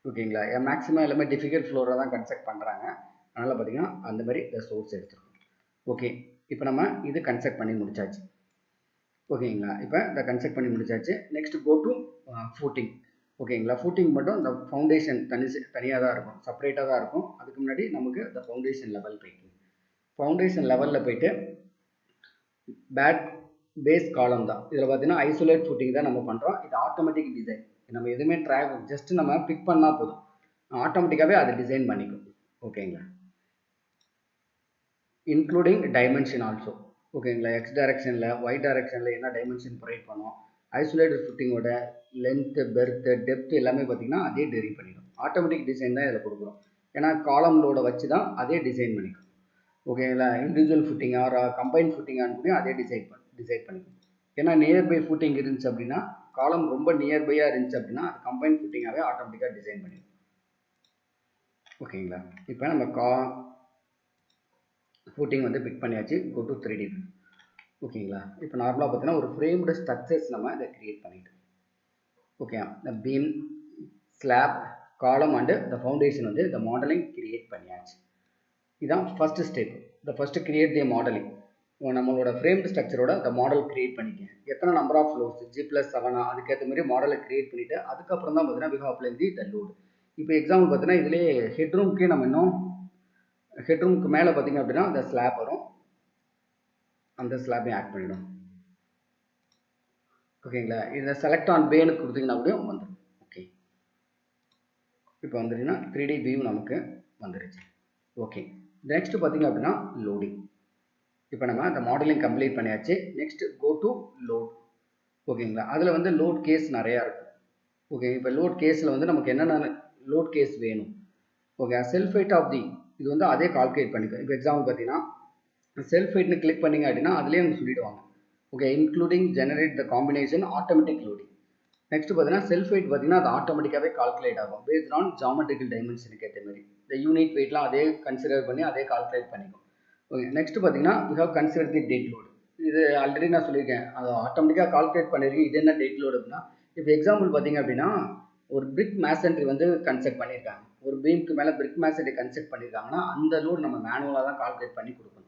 ஓகேங்களா, மேக்ஸிமம் எல்லாமே டிஃபிகல்ட் ஃப்ளோரை தான் கன்ஸ்ட்ரக்ட் பண்ணுறாங்க. அதனால் பார்த்தீங்கன்னா அந்த மாதிரி இந்த சோர்ஸ் எடுத்துருக்கோம். ஓகே, இப்போ நம்ம இது கன்ஸ்ட்ரக்ட் பண்ணி முடிச்சாச்சு. ஓகேங்களா, இப்போ இந்த கன்ஸ்ட்ரக்ட் பண்ணி முடிச்சாச்சு. Next go to footing. ஓகேங்களா, ஃபூட்டிங் மட்டும் இந்த ஃபவுண்டேஷன் தனியாக தான் இருக்கும், செப்பரேட்டாக தான் இருக்கும். அதுக்கு முன்னாடி நமக்கு இந்த ஃபவுண்டேஷன் லெவல் போயிட்டு ஃபவுண்டேஷன் லெவலில் போயிட்டு பேஸ் காலம் தான். இதில் பார்த்தீங்கன்னா ஐசோலேட் ஃபூட்டிங் தான் நம்ம பண்ணுறோம். இது ஆட்டோமேட்டிக் டிசைன். நம்ம எதுவுமே ஜஸ்ட் நம்ம பிக் பண்ணால் போதும், ஆட்டோமேட்டிக்காகவே அதை டிசைன் பண்ணிக்கும். ஓகேங்களா, இன்க்ளூடிங் டைமென்ஷன் ஆல்சோ. ஓகேங்களா, எக்ஸ் டைரக்ஷனில் ஒய் டைரக்ஷனில் என்ன டைமென்ஷன் ப்ரொவைட் பண்ணோம், ஐசோலேட்டட் ஃபுட்டிங்கோட லென்த்து பெர்த்து டெப்த் எல்லாமே பார்த்தீங்கன்னா அதே டெரி பண்ணிடும். ஆட்டோமேட்டிக் டிசைன் தான் இதில் கொடுக்குறோம். ஏன்னா காலம் லோடை வச்சு தான் அதே டிசைன் பண்ணிக்கும். ஓகேங்களா, இண்டிவிஜுவல் ஃபுட்டிங் ஆர் கம்பைன் ஃபுட்டிங்கானு கூட அதே டிசைட் பண்ணிக்கும். ஏன்னா நியர்பை ஃபுட்டிங் இருந்துச்சு அப்படின்னா, காலம் ரொம்ப நியர்பையாக இருந்துச்சு அப்படின்னா அது கம்பைன் ஃபுட்டிங்காகவே ஆட்டோமேட்டிக்காக டிசைன் பண்ணிடும். ஓகேங்களா, இப்போ நம்ம ஃபூட்டிங் வந்து பிக் பண்ணியாச்சு. Go to 3D. ஓகேங்களா, இப்போ நார்மலாக பார்த்தீங்கன்னா ஒரு ஃப்ரேம்டு ஸ்ட்ரக்சர்ஸ் நம்ம இதை கிரியேட் பண்ணிட்டோம். ஓகே, இந்த பீம், ஸ்லாப், காலம் அண்டு இந்த ஃபவுண்டேஷன் வந்து இந்த மாடலிங் கிரியேட் பண்ணியாச்சு. இதுதான் ஃபர்ஸ்ட் ஸ்டெப். இந்த ஃபர்ஸ்ட் கிரியேட் தி மாடலிங். நம்மளோட ஃப்ரேம்டு ஸ்ட்ரக்சரோட இந்த மாடல் கிரியேட் பண்ணிக்க. எத்தனை நம்பர் ஆஃப் ஃப்ளோர்ஸ் G+7 அதுக்கேற்ற மாதிரி மாடலை கிரியேட் பண்ணிவிட்டு அதுக்கப்புறம் தான் பார்த்தீங்கன்னா we have applied the load. இப்போ எக்ஸாம்பிள் பார்த்தீங்கன்னா இதிலே ஹெட்ரூம்க்கே நம்ம இன்னும் ஹெட்ரூமுக்கு மேலே பார்த்தீங்க அப்படின்னா அந்த ஸ்லாப் வரும், அந்த ஸ்லாப்பையும் ஆட் பண்ணிடும். ஓகேங்களா, இதை செலக்ட் ஆன் பேன்னு கொடுத்தீங்கன்னா கூட வந்துடும். ஓகே, இப்போ வந்துடுச்சுன்னா 3D வியூ நமக்கு வந்துடுச்சு. ஓகே, நெக்ஸ்ட் பார்த்தீங்க அப்படின்னா லோடிங். இப்போ நம்ம அந்த மாடலிங் கம்ப்ளீட் பண்ணியாச்சு. Next go to load. ஓகேங்களா, அதில் வந்து லோட் கேஸ் நிறையா இருக்கும். ஓகே, இப்போ லோட் கேஸில் வந்து நமக்கு என்னென்ன லோட் கேஸ் வேணும். Okay, self weight of the இது வந்து அதே கால்குலேட் பண்ணிக்கும். இப்போ எக்ஸாம்பிள் பார்த்தீங்கன்னா செல்ஃப் வெயிட்னு கிளிக் பண்ணிங்க அப்படின்னா அதுலேயே வந்து சொல்லிவிடுவாங்க. Okay, including generate the combination automatic loading. Next பார்த்தீங்கன்னா செல்ஃப் வெயிட் பார்த்தீங்கன்னா அது ஆட்டோமேட்டிக்காகவே கால்குலேட் ஆகும் பேஸ்ட் ஆன் ஜாமெட்ரிக்கல் டைமென்ஷனுக்கு ஏற்ற மாதிரி. இந்த யூனிட் வெயிட்லாம் அதே கன்சிடர் பண்ணி அதே கால்குலேட் பண்ணிக்கும். ஓகே, நெக்ஸ்ட் பார்த்தீங்கன்னா we have consider the dead load. இது ஆல்ரெடி நான் சொல்லியிருக்கேன், அது ஆட்டோமேட்டிக்காக கால்குலேட் பண்ணிருக்கு. இது என்ன டெட் லோடு அப்படின்னா, இப்போ எக்ஸாம்பிள் பார்த்தீங்க அப்படின்னா ஒரு பிரிக் மேசன்ட்ரி வந்து கன்ஸ்ட்ரக்ட் பண்ணியிருக்காங்க, ஒரு பீம்க்கு மேலே பிரிக் மேசன்ட்ரி கன்ஸ்ட்ரக்ட் பண்ணியிருக்காங்கன்னா அந்த லோடு நம்ம மேனுவலாக தான் கால்குலேட் பண்ணி கொடுக்கணும்.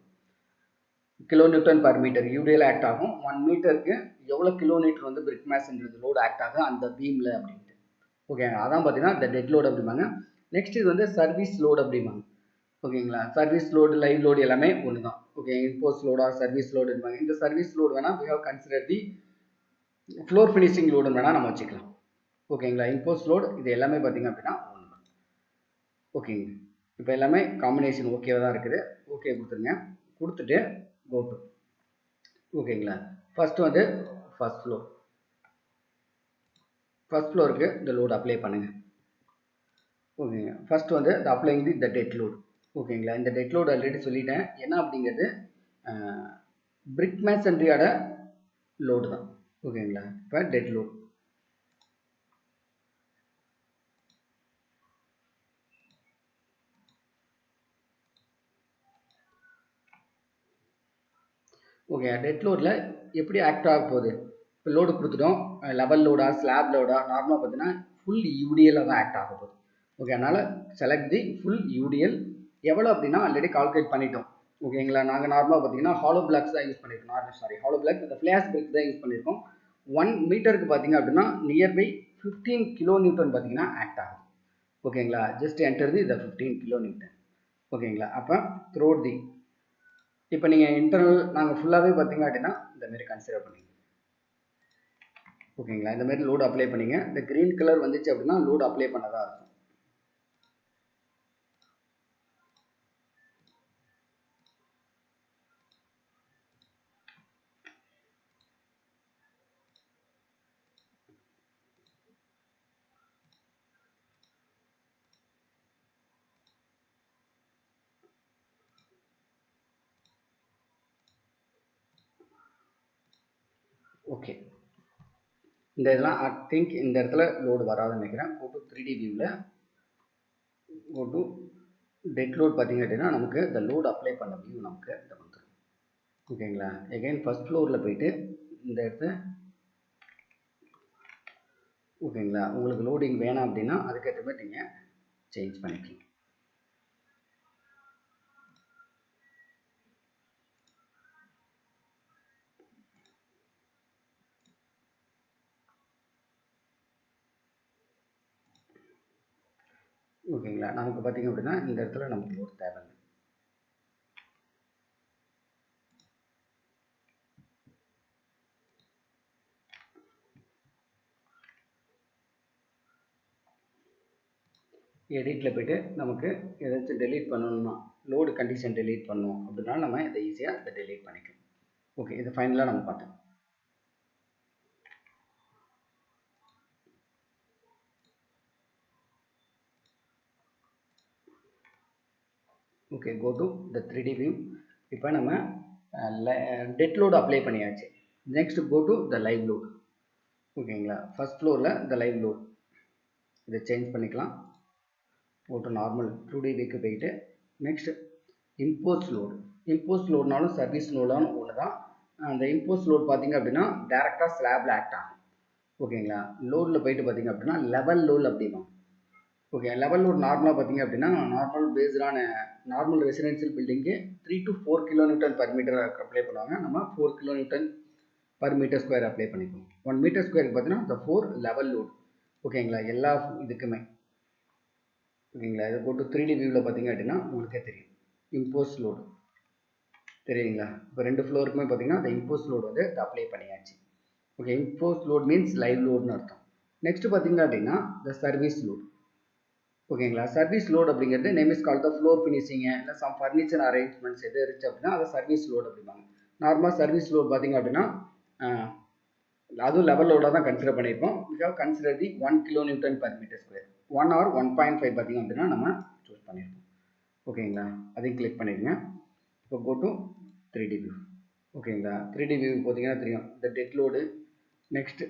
Kilonewton per metre UDL act ஆகும். 1 மீட்டருக்கு எவ்வளோ கிலோமீட்டர் வந்து பிரிக் மேஸ்ன்றது லோடு ஆக்ட் ஆகும் அந்த பீமில் அப்படின்ட்டு. ஓகே, அதான் பார்த்தீங்கன்னா இந்த டெட் லோடு அப்படிம்பாங்க. நெக்ஸ்ட் இது வந்து சர்வீஸ் லோடு அப்படிம்பாங்க. ஓகேங்களா, சர்வீஸ் லோடு லைவ் லோடு எல்லாமே ஒன்று தான். ஓகே, இம்போஸ் லோடா சர்வீஸ் லோடு இருப்பாங்க. இந்த சர்வீஸ் லோடு வேணால் we have consider the floor finishing லோடுன்னு வேணால் நம்ம வச்சுக்கலாம். ஓகேங்களா, இம்போஸ் லோடு இது எல்லாமே பார்த்தீங்க அப்படின்னா ஒன்று தான். ஓகேங்க, இப்போ எல்லாமே காம்பினேஷன் ஓகேவாக தான் இருக்குது. ஓகே கொடுத்துருங்க. கொடுத்துட்டு கோ டு. ஓகேங்களா, ஃபர்ஸ்ட் வந்து ஃபர்ஸ்ட் ஃப்ளோருக்கு இந்த லோடு அப்ளை பண்ணுங்க. ஓகேங்க, ஃபர்ஸ்ட் வந்து இந்த அப்ளைங் தி டெட் லோடு. ஓகேங்களா, இந்த டெட் லோடு ஆல்ரெடி சொல்லிட்டேன் என்ன அப்படிங்கிறது, பிரிக் மேசன்ட்ரியோட லோடு தான். ஓகேங்களா, இப்போ டெட் லோடு. ஓகே, டெட் லோடில் எப்படி ஆக்ட் ஆக போகுது. இப்போ லோடு கொடுத்துட்டோம், லெவல் லோடா ஸ்லாப் லோடா, நார்மலாக பார்த்தீங்கன்னா ஃபுல் யூடிஎல் தான் ஆக்ட் ஆக போகுது. ஓகே, அதனால் செலக்ட் தி ஃபுல் யூடிஎல். எவ்வளோ அப்படின்னா ஆல்ரெடி கால்குலேட் பண்ணிட்டோம். ஓகேங்களா, நாங்கள் நார்மலாக பார்த்தீங்கன்னா ஹாலோ பிளாக்ஸ் தான் யூஸ் பண்ணியிருக்கோம். ஹாலோ பிளாக் இந்த ஃப்ளாஷ் பிரிக்ஸ் தான் யூஸ் பண்ணியிருக்கோம். 1 மீட்டருக்கு பார்த்தீங்க அப்படின்னா நியர்பை 15 கிலோ நியூட்டன் பார்த்தீங்கன்னா ஆக்ட் ஆகும். ஓகேங்களா, ஜஸ்ட் என்டர் தி 15 கிலோ நியூட்டன். ஓகேங்களா, அப்போ த்ரோ தி இப்போ நீங்கள் இன்டர்னல் நாங்கள் ஃபுல்லாகவே பார்த்தீங்க அப்படின்னா இந்த மாதிரி கன்சிடர் பண்ணிங்க. ஓகேங்களா, இந்த மாதிரி லோடு அப்ளை பண்ணிங்க. இந்த க்ரீன் கலர் வந்துச்சு அப்படின்னா லோடு அப்ளை பண்ணதாக இருக்கும். ஓகே, இந்த இதெல்லாம் ஐ திங்க் இந்த இடத்துல லோடு வராதுன்னு நினைக்கிறேன். கோ டு 3D வியூவில் கோ டு டெட் லோட் பார்த்தீங்க அப்படின்னா நமக்கு இந்த லோடு அப்ளை பண்ண வியூ நமக்கு இதை வந்துடும். ஓகேங்களா, எகைன் ஃபஸ்ட் ஃப்ளோரில் போயிட்டு இந்த இடத்த ஓகேங்களா, உங்களுக்கு லோடிங் வேணாம் அப்படின்னா அதுக்கேற்ற மாதிரி நீங்கள் சேஞ்ச் பண்ணிக்கலாம். ஓகேங்களா, நமக்கு பார்த்தீங்க அப்படின்னா இந்த இடத்துல நமக்கு லோட் தேவை. எடிட்டில் போய்ட்டு நமக்கு ஏதாச்சும் டெலீட் பண்ணணும்னா லோடு கண்டிஷன் டெலீட் பண்ணணும் அப்படின்னா நம்ம இதை ஈஸியாக இதை டெலீட் பண்ணிக்கலாம். ஓகே, இது ஃபைனலாக நம்ம பார்த்தோம். Okay, go to the 3D view. இப்போ நம்ம டெட் லோடு அப்ளை பண்ணியாச்சு. Next go to the live load. ஓகேங்களா, ஃபஸ்ட் ஃப்ளோரில் த லைவ் லோடு இதை சேஞ்ச் பண்ணிக்கலாம். கோ டு நார்மல் 2D வியூக்கு போயிட்டு நெக்ஸ்ட் இம்போஸ் லோடு. இம்போஸ் லோடுனாலும் சர்வீஸ் லோடாலும் ஒன்று தான். அந்த இம்போஸ் லோடு பார்த்தீங்க அப்படின்னா டேரெக்டாக ஸ்லாபில் ஆக்ட் ஆகும். ஓகேங்களா, லோடில் போயிட்டு பார்த்தீங்க அப்படின்னா லெவல் லோடு அப்படிமா. ஓகே, லெவல் லோட் நார்மலாக பார்த்தீங்க அப்படின்னா நார்மல் பேஸ்டான நார்மல் ரெசிடென்ஷியல் பில்டிங்கு 3 to 4 kN per meter apply பண்ணுவாங்க. நம்ம 4 kN per metre square apply பண்ணிக்குவோம். 1 மீட்டர் ஸ்கொயருக்கு பார்த்தீங்கன்னா இந்த 4 லெவல் லோட். ஓகேங்களா, எல்லா இதுக்குமே. ஓகேங்களா, இதை போட்டு 3D வியூவில் பார்த்தீங்க அப்படின்னா உங்களுக்கே தெரியும் இம்போஸ் லோடு தெரியுங்களா. இப்போ 2 ஃப்ளோருக்குமே பார்த்தீங்கன்னா இந்த இம்போஸ் லோடு வந்து அப்ளை பண்ணியாச்சு. Okay, impose load means live லோடுன்னு அர்த்தம். நெக்ஸ்ட் பார்த்தீங்க அப்படின்னா இந்த சர்வீஸ் லோடு. ஓகேங்களா, சர்வீஸ் லோட் அப்படிங்கிறது name is called the floor finishing இல்லை சம் ஃபர்னிச்சர் அரேஞ்ச்மெண்ட்ஸ் எது இருந்துச்சு அப்படின்னா அதை சர்வீஸ் லோட் அப்படிம்பாங்க. நார்மலாக சர்வீஸ் லோட் பார்த்தீங்க அப்படின்னா அதுவும் லெவல் லோடாக தான் கன்சிடர் பண்ணியிருப்போம். We have consider the 1 kN per metre square. 1 or 1.5 பார்த்தீங்க அப்படின்னா நம்ம சூஸ் பண்ணியிருப்போம். ஓகேங்களா, அதையும் கிளிக் பண்ணிடுங்க. இப்போ கோ டு 3D வியூ. ஓகேங்களா, 3D வியூ பார்த்தீங்கன்னா தெரியும் இந்த dead load, next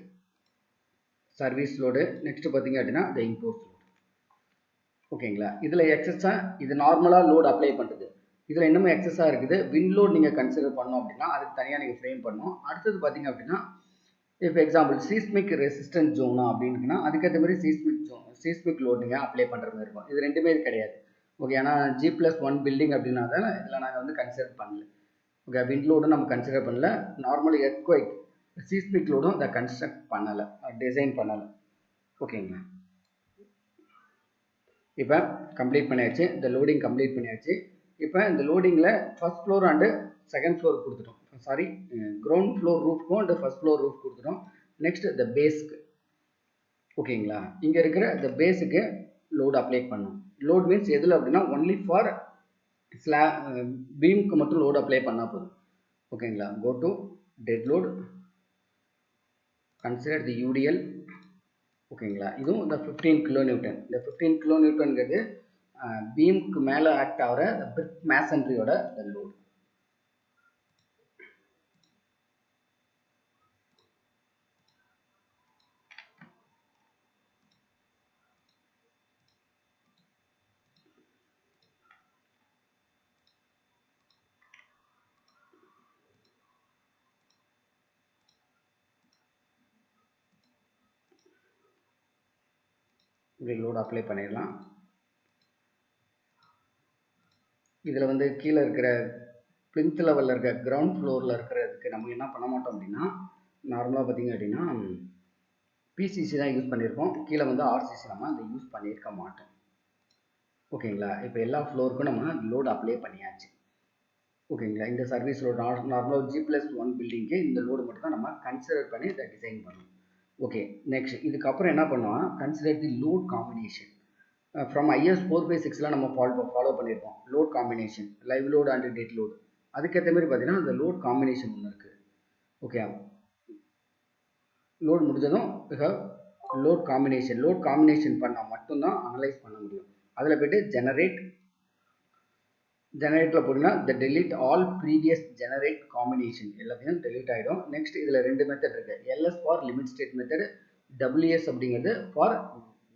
service load, next பார்த்தீங்க அப்படின்னா இந்த இம்போஸ் லோடு. ஓகேங்களா, இதில் எக்ஸஸாக இது நார்மலாக லோடு அப்ளை பண்ணுறது. இதில் இன்னமும் எக்ஸஸாக இருக்குது விண்ட் லோட் நீங்கள் கன்சிடர் பண்ணோம் அப்படின்னா அதுக்கு தனியாக நீங்கள் ஃப்ரேம் பண்ணணும். அடுத்தது பார்த்தீங்க அப்படின்னா இப்போ எக்ஸாம்பிள் சீஸ்மிக் ரெசிஸ்டன்ட் ஜோனா அப்படின்னா அதுக்கேற்ற மாதிரி சீஸ்மிக் லோட் நீங்கள் அப்ளை பண்ணுற மாதிரி இருக்கும். இது ரெண்டுமே கிடையாது. ஓகே, ஏன்னா G+1 பில்டிங் அப்படின்னா தான் இதில் நாங்கள் வந்து கன்சிடர் பண்ணல. ஓகே, விண்ட் லோடும் நம்ம கன்சிடர் பண்ணல. நார்மல் எர்த்குவைக் சீஸ்மிக் லோடும் அதை கன்ஸ்ட்ரக்ட் பண்ணலை, டிசைன் பண்ணலை. ஓகேங்களா, இப்போ கம்ப்ளீட் பண்ணியாச்சு. இந்த லோடிங் கம்ப்ளீட் பண்ணியாச்சு. இப்போ இந்த லோடிங்கில் first floor and second floor கொடுத்துட்டோம். சாரி, கிரவுண்ட் ஃப்ளோர் ரூஃப்க்கும் அண்டு ஃபஸ்ட் ஃப்ளோர் ரூஃப் கொடுத்துட்டோம். நெக்ஸ்ட் இந்த பேஸ்க்கு. ஓகேங்களா, இங்கே இருக்கிற இந்த பேஸுக்கு லோடு அப்ளை பண்ணணும். லோட் மீன்ஸ் எதில் அப்படின்னா ஒன்லி ஃபார் பீமுக்கு மட்டும் லோடு அப்ளை பண்ணால் போதும். ஓகேங்களா, go to dead load, consider the UDL. ஓகேங்களா, இதுவும் இந்த 15 kN. இந்த 15 kNங்கிறது பீமுக்கு மேலே ஆக்ட் ஆகிற பிரிக் மேசன்ட்ரியோட லோடு. இப்படி லோடு அப்ளை பண்ணிடலாம். இதில் வந்து கீழே இருக்கிற பிளின்த் லெவலில் இருக்க கிரவுண்ட் ஃப்ளோரில் இருக்கிறதுக்கு நம்ம என்ன பண்ண மாட்டோம் அப்படின்னா நார்மலாக பார்த்தீங்க அப்படின்னா PCC தான் யூஸ் பண்ணியிருப்போம். கீழே வந்து RCC நம்ம அதை யூஸ் பண்ணியிருக்க மாட்டோம். ஓகேங்களா, இப்போ எல்லா ஃப்ளோருக்கும் நம்ம லோடு அப்ளை பண்ணியாச்சு. ஓகேங்களா, இந்த சர்வீஸ் லோடு நார்மலாக G+1 பில்டிங்க்கு இந்த லோடு மட்டும் தான் நம்ம கன்சிடர் பண்ணி இதை டிசைன் பண்ணணும். ஓகே, நெக்ஸ்ட் இதுக்கப்புறம் என்ன பண்ணுவோம், consider the load combination. From IS 456 நம்ம ஃபாலோ பண்ணியிருக்கோம். Load combination, live load and dead load. அதுக்கேற்ற மாதிரி பார்த்தீங்கன்னா அந்த லோட் காம்பினேஷன் ஒன்று இருக்குது. ஓகே, லோட் முடிஞ்சதும் லோட் காம்பினேஷன் பண்ணால் மட்டும்தான் அனலைஸ் பண்ண முடியும். அதில் போய்ட்டு ஜெனரேட் ஜெனரேட்டில் போட்டிங்கன்னா the delete all previous generate combination எல்லாத்தையும் delete ஆகிடும். நெக்ஸ்ட் இதில் ரெண்டு மெத்தட் இருக்குது. LS for limit state method, WS அப்படிங்கிறது ஃபார்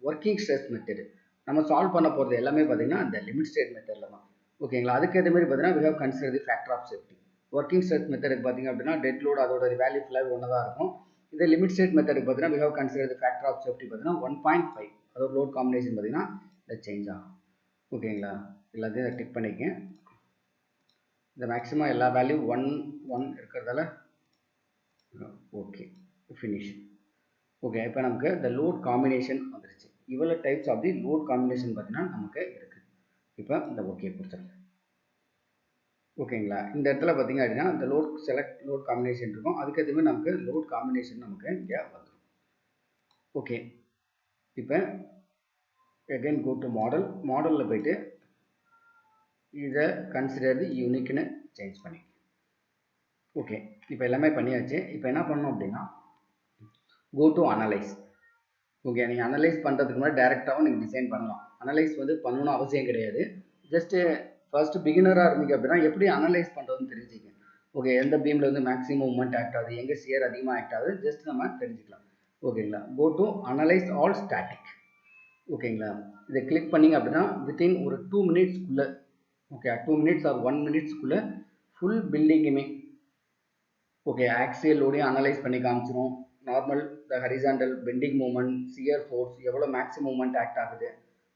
ஒர்க்கிங் ஸ்ட்ரெஸ் மெத்தட். நம்ம சால்வ் பண்ண போகிறது எல்லாமே பார்த்தீங்கன்னா அந்த லிமிட் ஸ்டேட் மெத்தடில் தான். ஓகேங்களா? அதுக்கு ஏற்ற மாதிரி பார்த்தீங்கன்னா we have considered the factor of safety. Working stress மெத்தடுக்கு பார்த்தீங்க அப்படின்னா டெட் லோட் அதோட வேல்யூ ஃபுல்லாக ஒன்று தான் இருக்கும். இதே லிமிட் ஸ்டேட் மெத்தடுக்கு பார்த்தீங்கன்னா we have considered the factor of safety பார்த்தீங்கன்னா 1.5. அதோட லோட் காம்பினேஷன் பார்த்தீங்கன்னா இந்த சேஞ்ச் ஆகும். ஓகேங்களா? எல்லாத்தையும் டிக் பண்ணிக்கேன். இந்த மேக்ஸிமம் எல்லா வேல்யூ 1 இருக்கிறதால ஓகே ஃபினிஷ். ஓகே, இப்போ நமக்கு இந்த லோட் காம்பினேஷன் வந்துருச்சு. இவ்வளோ types of the load combination பார்த்தீங்கன்னா நமக்கு இருக்குது. இப்போ இந்த ஓகே கொடுத்துருங்க. ஓகேங்களா? இந்த இடத்துல பார்த்தீங்க அப்படின்னா இந்த லோட் காம்பினேஷன் இருக்கும். அதுக்கேற்ற மாதிரி நமக்கு லோட் காம்பினேஷன் நமக்கு இங்கே வந்துடும். ஓகே, இப்போ again go to மாடலில் போயிட்டு இதை கன்சிடர் தி யூனிக்னு சேஞ்ச் பண்ணி. ஓகே, இப்போ எல்லாமே பண்ணியாச்சு. இப்போ என்ன பண்ணணும் அப்படின்னா கோ டு அனலைஸ். ஓகே, நீங்கள் அனலைஸ் பண்ணுறதுக்கு முன்னாடி டேரெக்டாகவும் நீங்கள் டிசைன் பண்ணலாம். அனலைஸ் வந்து பண்ணணும்னு அவசியம் கிடையாது. ஜஸ்ட்டு ஃபர்ஸ்ட் பிகினராக இருந்தீங்க அப்படின்னா எப்படி அனலைஸ் பண்ணுறதுன்னு தெரிஞ்சுக்க. ஓகே, எந்த பீமில் வந்து மேக்ஸிமம் மூவ்மெண்ட் ஆக்ட் ஆகுது, எங்கே சியர் அதிகமாக ஆக்ட் ஆகுது, ஜஸ்ட் நம்ம தெரிஞ்சுக்கலாம். ஓகேங்களா? Go to analyse all static. ஓகேங்களா? இதை கிளிக் பண்ணிங்க அப்படின்னா வித்தின் ஒரு 2 மினிட்ஸ்க்குள்ளே, ஓகே 2 மினிட்ஸ் ஆர் 1 மினிட்ஸ்க்குள்ளே ஃபுல் பில்டிங்குமே ஓகே ஆக்சியல் லோடையும் அனலைஸ் பண்ணி காமிச்சிரும். Normal the horizontal bending moment, shear force, எவ்வளோ மேக்ஸிமம் மூமெண்ட் ஆக்ட் ஆகுது,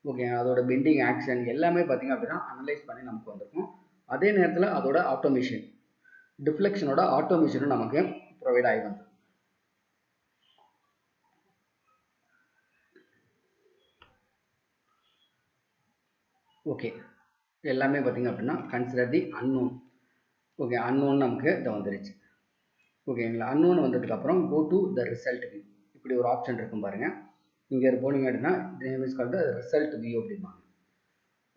ஓகே அதோட பெண்டிங் ஆக்ஷன் எல்லாமே பார்த்திங்க அப்படின்னா அனலைஸ் பண்ணி நமக்கு வந்திருக்கும். அதே நேரத்தில் அதோட ஆட்டோமேஷன், டிஃப்ளெக்ஷனோட ஆட்டோமேஷனும் நமக்கு ப்ரொவைட் ஆகி வந்து. ஓகே, எல்லாமே பார்த்திங்க அப்படின்னா consider the unknown. Okay, unknown நமக்கு இதை வந்துருச்சு. ஓகேங்களா? அன்னோன் வந்ததுக்கப்புறம் go to the result view. இப்படி ஒரு ஆப்ஷன் இருக்கும் பாருங்கள். இங்கே போனீங்க அப்படின்னா name is called the result view அப்படிம்பாங்க.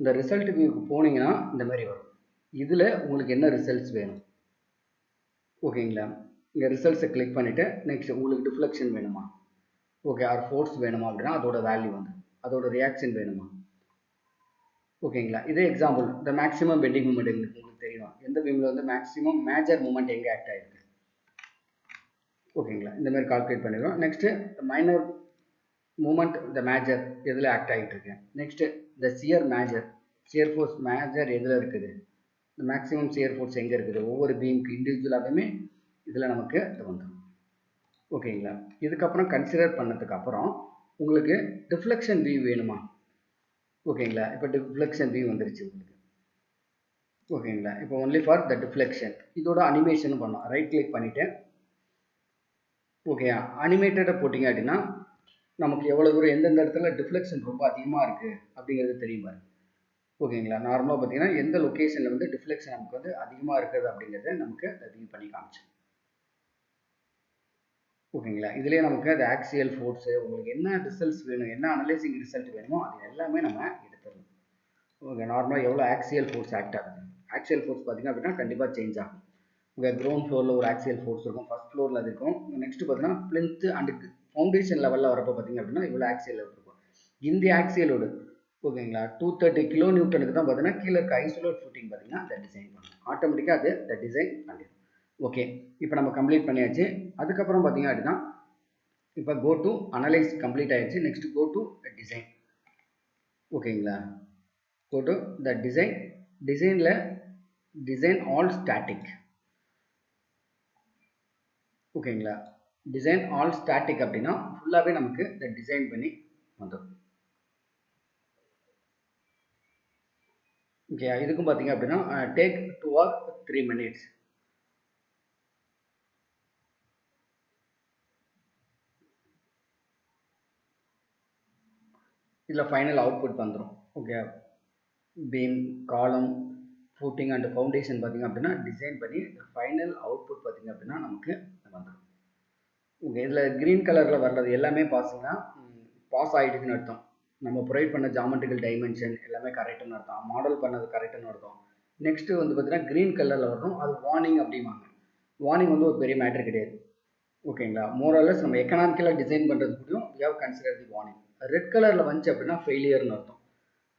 இந்த ரிசல்ட் வியூக்கு போனீங்கன்னா இந்த மாதிரி வரும். இதில் உங்களுக்கு என்ன ரிசல்ட்ஸ் வேணும், ஓகேங்களா? இங்கே ரிசல்ட்ஸை கிளிக் பண்ணிவிட்டு நெக்ஸ்ட் உங்களுக்கு டிஃப்ளெக்ஷன் வேணுமா, ஓகே ஆர் ஃபோர்ஸ் வேணுமா அப்படின்னா அதோட வேல்யூ வந்து அதோட ரியாக்ஷன் வேணுமா, ஓகேங்களா? இதே எக்ஸாம்பிள் இந்த மேக்ஸிமம் பெண்டிங் மூமெண்ட் உங்களுக்கு தெரியும். எந்த பீமில் வந்து மேக்ஸிமம் மேஜர் மூமெண்ட் எங்கே ஆக்ட் ஆகிருக்கு, ஓகேங்களா? இந்த மாதிரி கால்குலேட் பண்ணிடுவோம். நெக்ஸ்ட்டு மைனர் மூமெண்ட் இந்த மேஜர் எதில் ஆக்ட் ஆகிட்டு இருக்கு. நெக்ஸ்ட்டு இந்த shear major, shear force major எதில் இருக்குது, இந்த மேக்ஸிமம் சியர் ஃபோர்ஸ் எங்கே இருக்குது, ஒவ்வொரு பீமுக்கு இண்டிவிஜுவலாகவே இதில் நமக்கு இது வந்துடும். ஓகேங்களா? இதுக்கப்புறம் கன்சிடர் பண்ணதுக்கப்புறம் உங்களுக்கு டிஃப்ளெக்ஷன் வியூ வேணுமா, ஓகேங்களா? இப்போ டிஃப்ளெக்ஷன் வியூ வந்துருச்சு உங்களுக்கு. ஓகேங்களா? இப்போ ஒன்லி ஃபார் த டிஃப்ளெக்ஷன். இதோட அனிமேஷன் பண்ணலாம். ரைட் கிளிக் பண்ணிவிட்டு ஓகே அனிமேட்டடை போட்டிங்க அப்படின்னா நமக்கு எவ்வளோ தூரம் எந்தெந்த இடத்துல டிஃப்ளெக்ஷன் ரொம்ப அதிகமாக இருக்குது அப்படிங்கிறது தெரியும் பாருங்க. ஓகேங்களா? நார்மலாக பார்த்தீங்கன்னா எந்த லொக்கேஷனில் வந்து டிஃப்ளெக்ஷன் நமக்கு வந்து அதிகமாக இருக்குது அப்படிங்கிறத நமக்கு வியூ பண்ணி காமிச்சு. ஓகேங்களா? இதுலேயே நமக்கு அது ஆக்சியல் ஃபோர்ஸு, உங்களுக்கு என்ன ரிசல்ட்ஸ் வேணும், என்ன அனலைசிங் ரிசல்ட் வேணுமோ அது எல்லாமே நம்ம எடுத்துடலாம். ஓகே, நார்மலாக எவ்வளோ ஆக்சியல் ஃபோர்ஸ் ஆக்ட் ஆகுது. ஆக்சியல் ஃபோர்ஸ் பார்த்திங்க அப்படின்னா கண்டிப்பாக சேஞ்ச் ஆகும். உங்கள் கிரவுண்ட் ஃப்ளோரில் ஒரு ஆக்சியல் ஃபோர்ஸ் இருக்கும், ஃபஸ்ட் ஃப்ளோரில் அது இருக்கும். நெக்ஸ்ட்டு பார்த்தீங்கன்னா பிளின்த் அண்ட் ஃபவுண்டேஷன் லெவலில் வரப்போ பார்த்திங்க அப்படின்னா இவ்வளோ ஆக்சியல் லெவல் இருக்கும். இந்த ஆக்சியலோடு ஓகேங்களா 230 கிலோ நியூட்டனுக்கு தான் பார்த்தீங்கன்னா கீழே இருக்க ஐசோலேட் ஃபுட்டிங் பார்த்தீங்கன்னா அதை டிசைன் பண்ணும். ஆட்டோமேட்டிக்காக அது இந்த டிசைன் பண்ணிடும். ஓகே, இப்போ நம்ம கம்ப்ளீட் பண்ணியாச்சு. அதுக்கப்புறம் பார்த்தீங்க அப்படின்னா இப்போ கோ டு அனலைஸ் கம்ப்ளீட் ஆயிடுச்சு. Next go to design. ஓகேங்களா? Go to the design. டிசைனில் டிசைன் ஆல் ஸ்டாட்டிக். ஓகேங்களா? டிசைன் ஆல் ஸ்டாட்டிக் அப்படின்னா ஃபுல்லாகவே நமக்கு இந்த டிசைன் பண்ணி வந்துடும். ஓகே, இதுக்கும் பார்த்தீங்க அப்படின்னா டேக் 2 or 3 minutes. இதில் ஃபைனல் அவுட்புட் வந்துடும். ஓகே, பீம், காலம், ஃபூட்டிங் அண்ட் ஃபவுண்டேஷன் பார்த்தீங்க அப்படின்னா டிசைன் பண்ணி ஃபைனல் அவுட்புட் பார்த்தீங்க அப்படின்னா நமக்கு வந்துடும். ஓகே, இதில் க்ரீன் கலரில் வர்றது எல்லாமே பார்த்தீங்கன்னா பாஸ் ஆகிடுதுன்னு அர்த்தம். நம்ம ப்ரொவைட் பண்ண ஜாமெட்ரிக்கல் டைமென்ஷன் எல்லாமே கரெக்டுன்னு அர்த்தம், மாடல் பண்ணது கரெக்டுன்னு அர்த்தம். நெக்ஸ்ட்டு வந்து பார்த்தீங்கன்னா க்ரீன் கலரில் வரும், அது வார்னிங் அப்படிம்பாங்க. வார்னிங் வந்து ஒரு பெரிய மேட்ரு கிடையாது. ஓகேங்களா? மோரலஸ் நம்ம எக்கனாமிக்கலாக டிசைன் பண்ணுறது கூடயும் we have consider the warning. Red கலரில் வந்துச்சு அப்படின்னா ஃபெயிலியர்னு அர்த்தம்.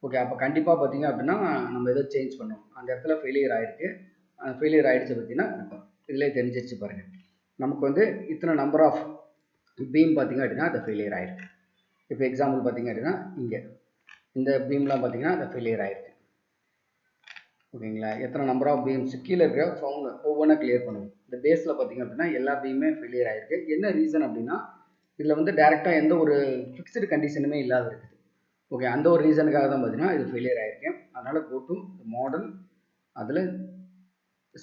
ஓகே, அப்போ கண்டிப்பாக பார்த்தீங்க அப்படின்னா நம்ம ஏதோ சேஞ்ச் பண்ணணும். அந்த இடத்துல ஃபெயிலியர் ஆயிருக்கு. ஃபெயிலியர் ஆயிடுச்சு பார்த்தீங்கன்னா இதிலே தெரிஞ்சிருச்சு பாருங்கள். நமக்கு வந்து இத்தனை நம்பர் ஆஃப் பீம் பார்த்தீங்க அப்படின்னா அது ஃபெயிலியர் ஆயிருக்கு. இப்போ எக்ஸாம்பிள் பார்த்தீங்க அப்படின்னா இங்கே இந்த பீம்லாம் பார்த்தீங்கன்னா அது ஃபெயிலியர் ஆயிருக்கு. ஓகேங்களா, எத்தனை நம்பர் ஆஃப் பீம்ஸ் கீழே இருக்கிற ஃபவுண்ட் ஒவ்வொன்றா கிளியர் பண்ணுவோம். இந்த பேஸில் பார்த்தீங்க அப்படின்னா எல்லா பீமே ஃபெயிலியர் ஆயிருக்கு. என்ன ரீசன் அப்படின்னா இதில் வந்து டேரெக்டாக எந்த ஒரு ஃபிக்ஸ்டு கண்டிஷனுமே இல்லாத இருக்குது. ஓகே, அந்த ஒரு ரீசனுக்காக தான் பார்த்தீங்கன்னா இது ஃபெயிலியர் ஆயிருக்கு. அதனால் கோ டு மாடல், அதில்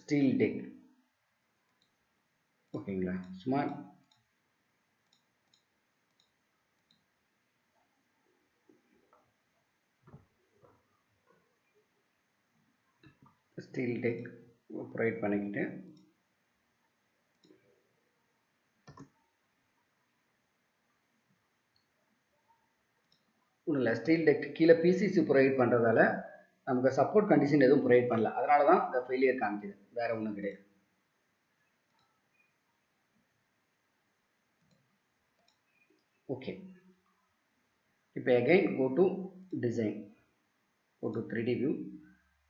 ஸ்டீல் டெக். ஓகேங்களா, சும்மா ஸ்டீல் டெக் ப்ரொவைட் பண்ணிக்கிட்டு ஒன்றும் இல்லை, ஸ்டீல் டெக் கீழே பிசிசி ப்ரொவைட் பண்ணுறதால நமக்கு சப்போர்ட் கண்டிஷன் எதுவும் ப்ரொவைட் பண்ணல. அதனால தான் இந்த ஃபெயிலியர் காமிக்குது, வேறு ஒன்றும் கிடையாது. ஓகே, இப்போ again go to design, go to 3D view,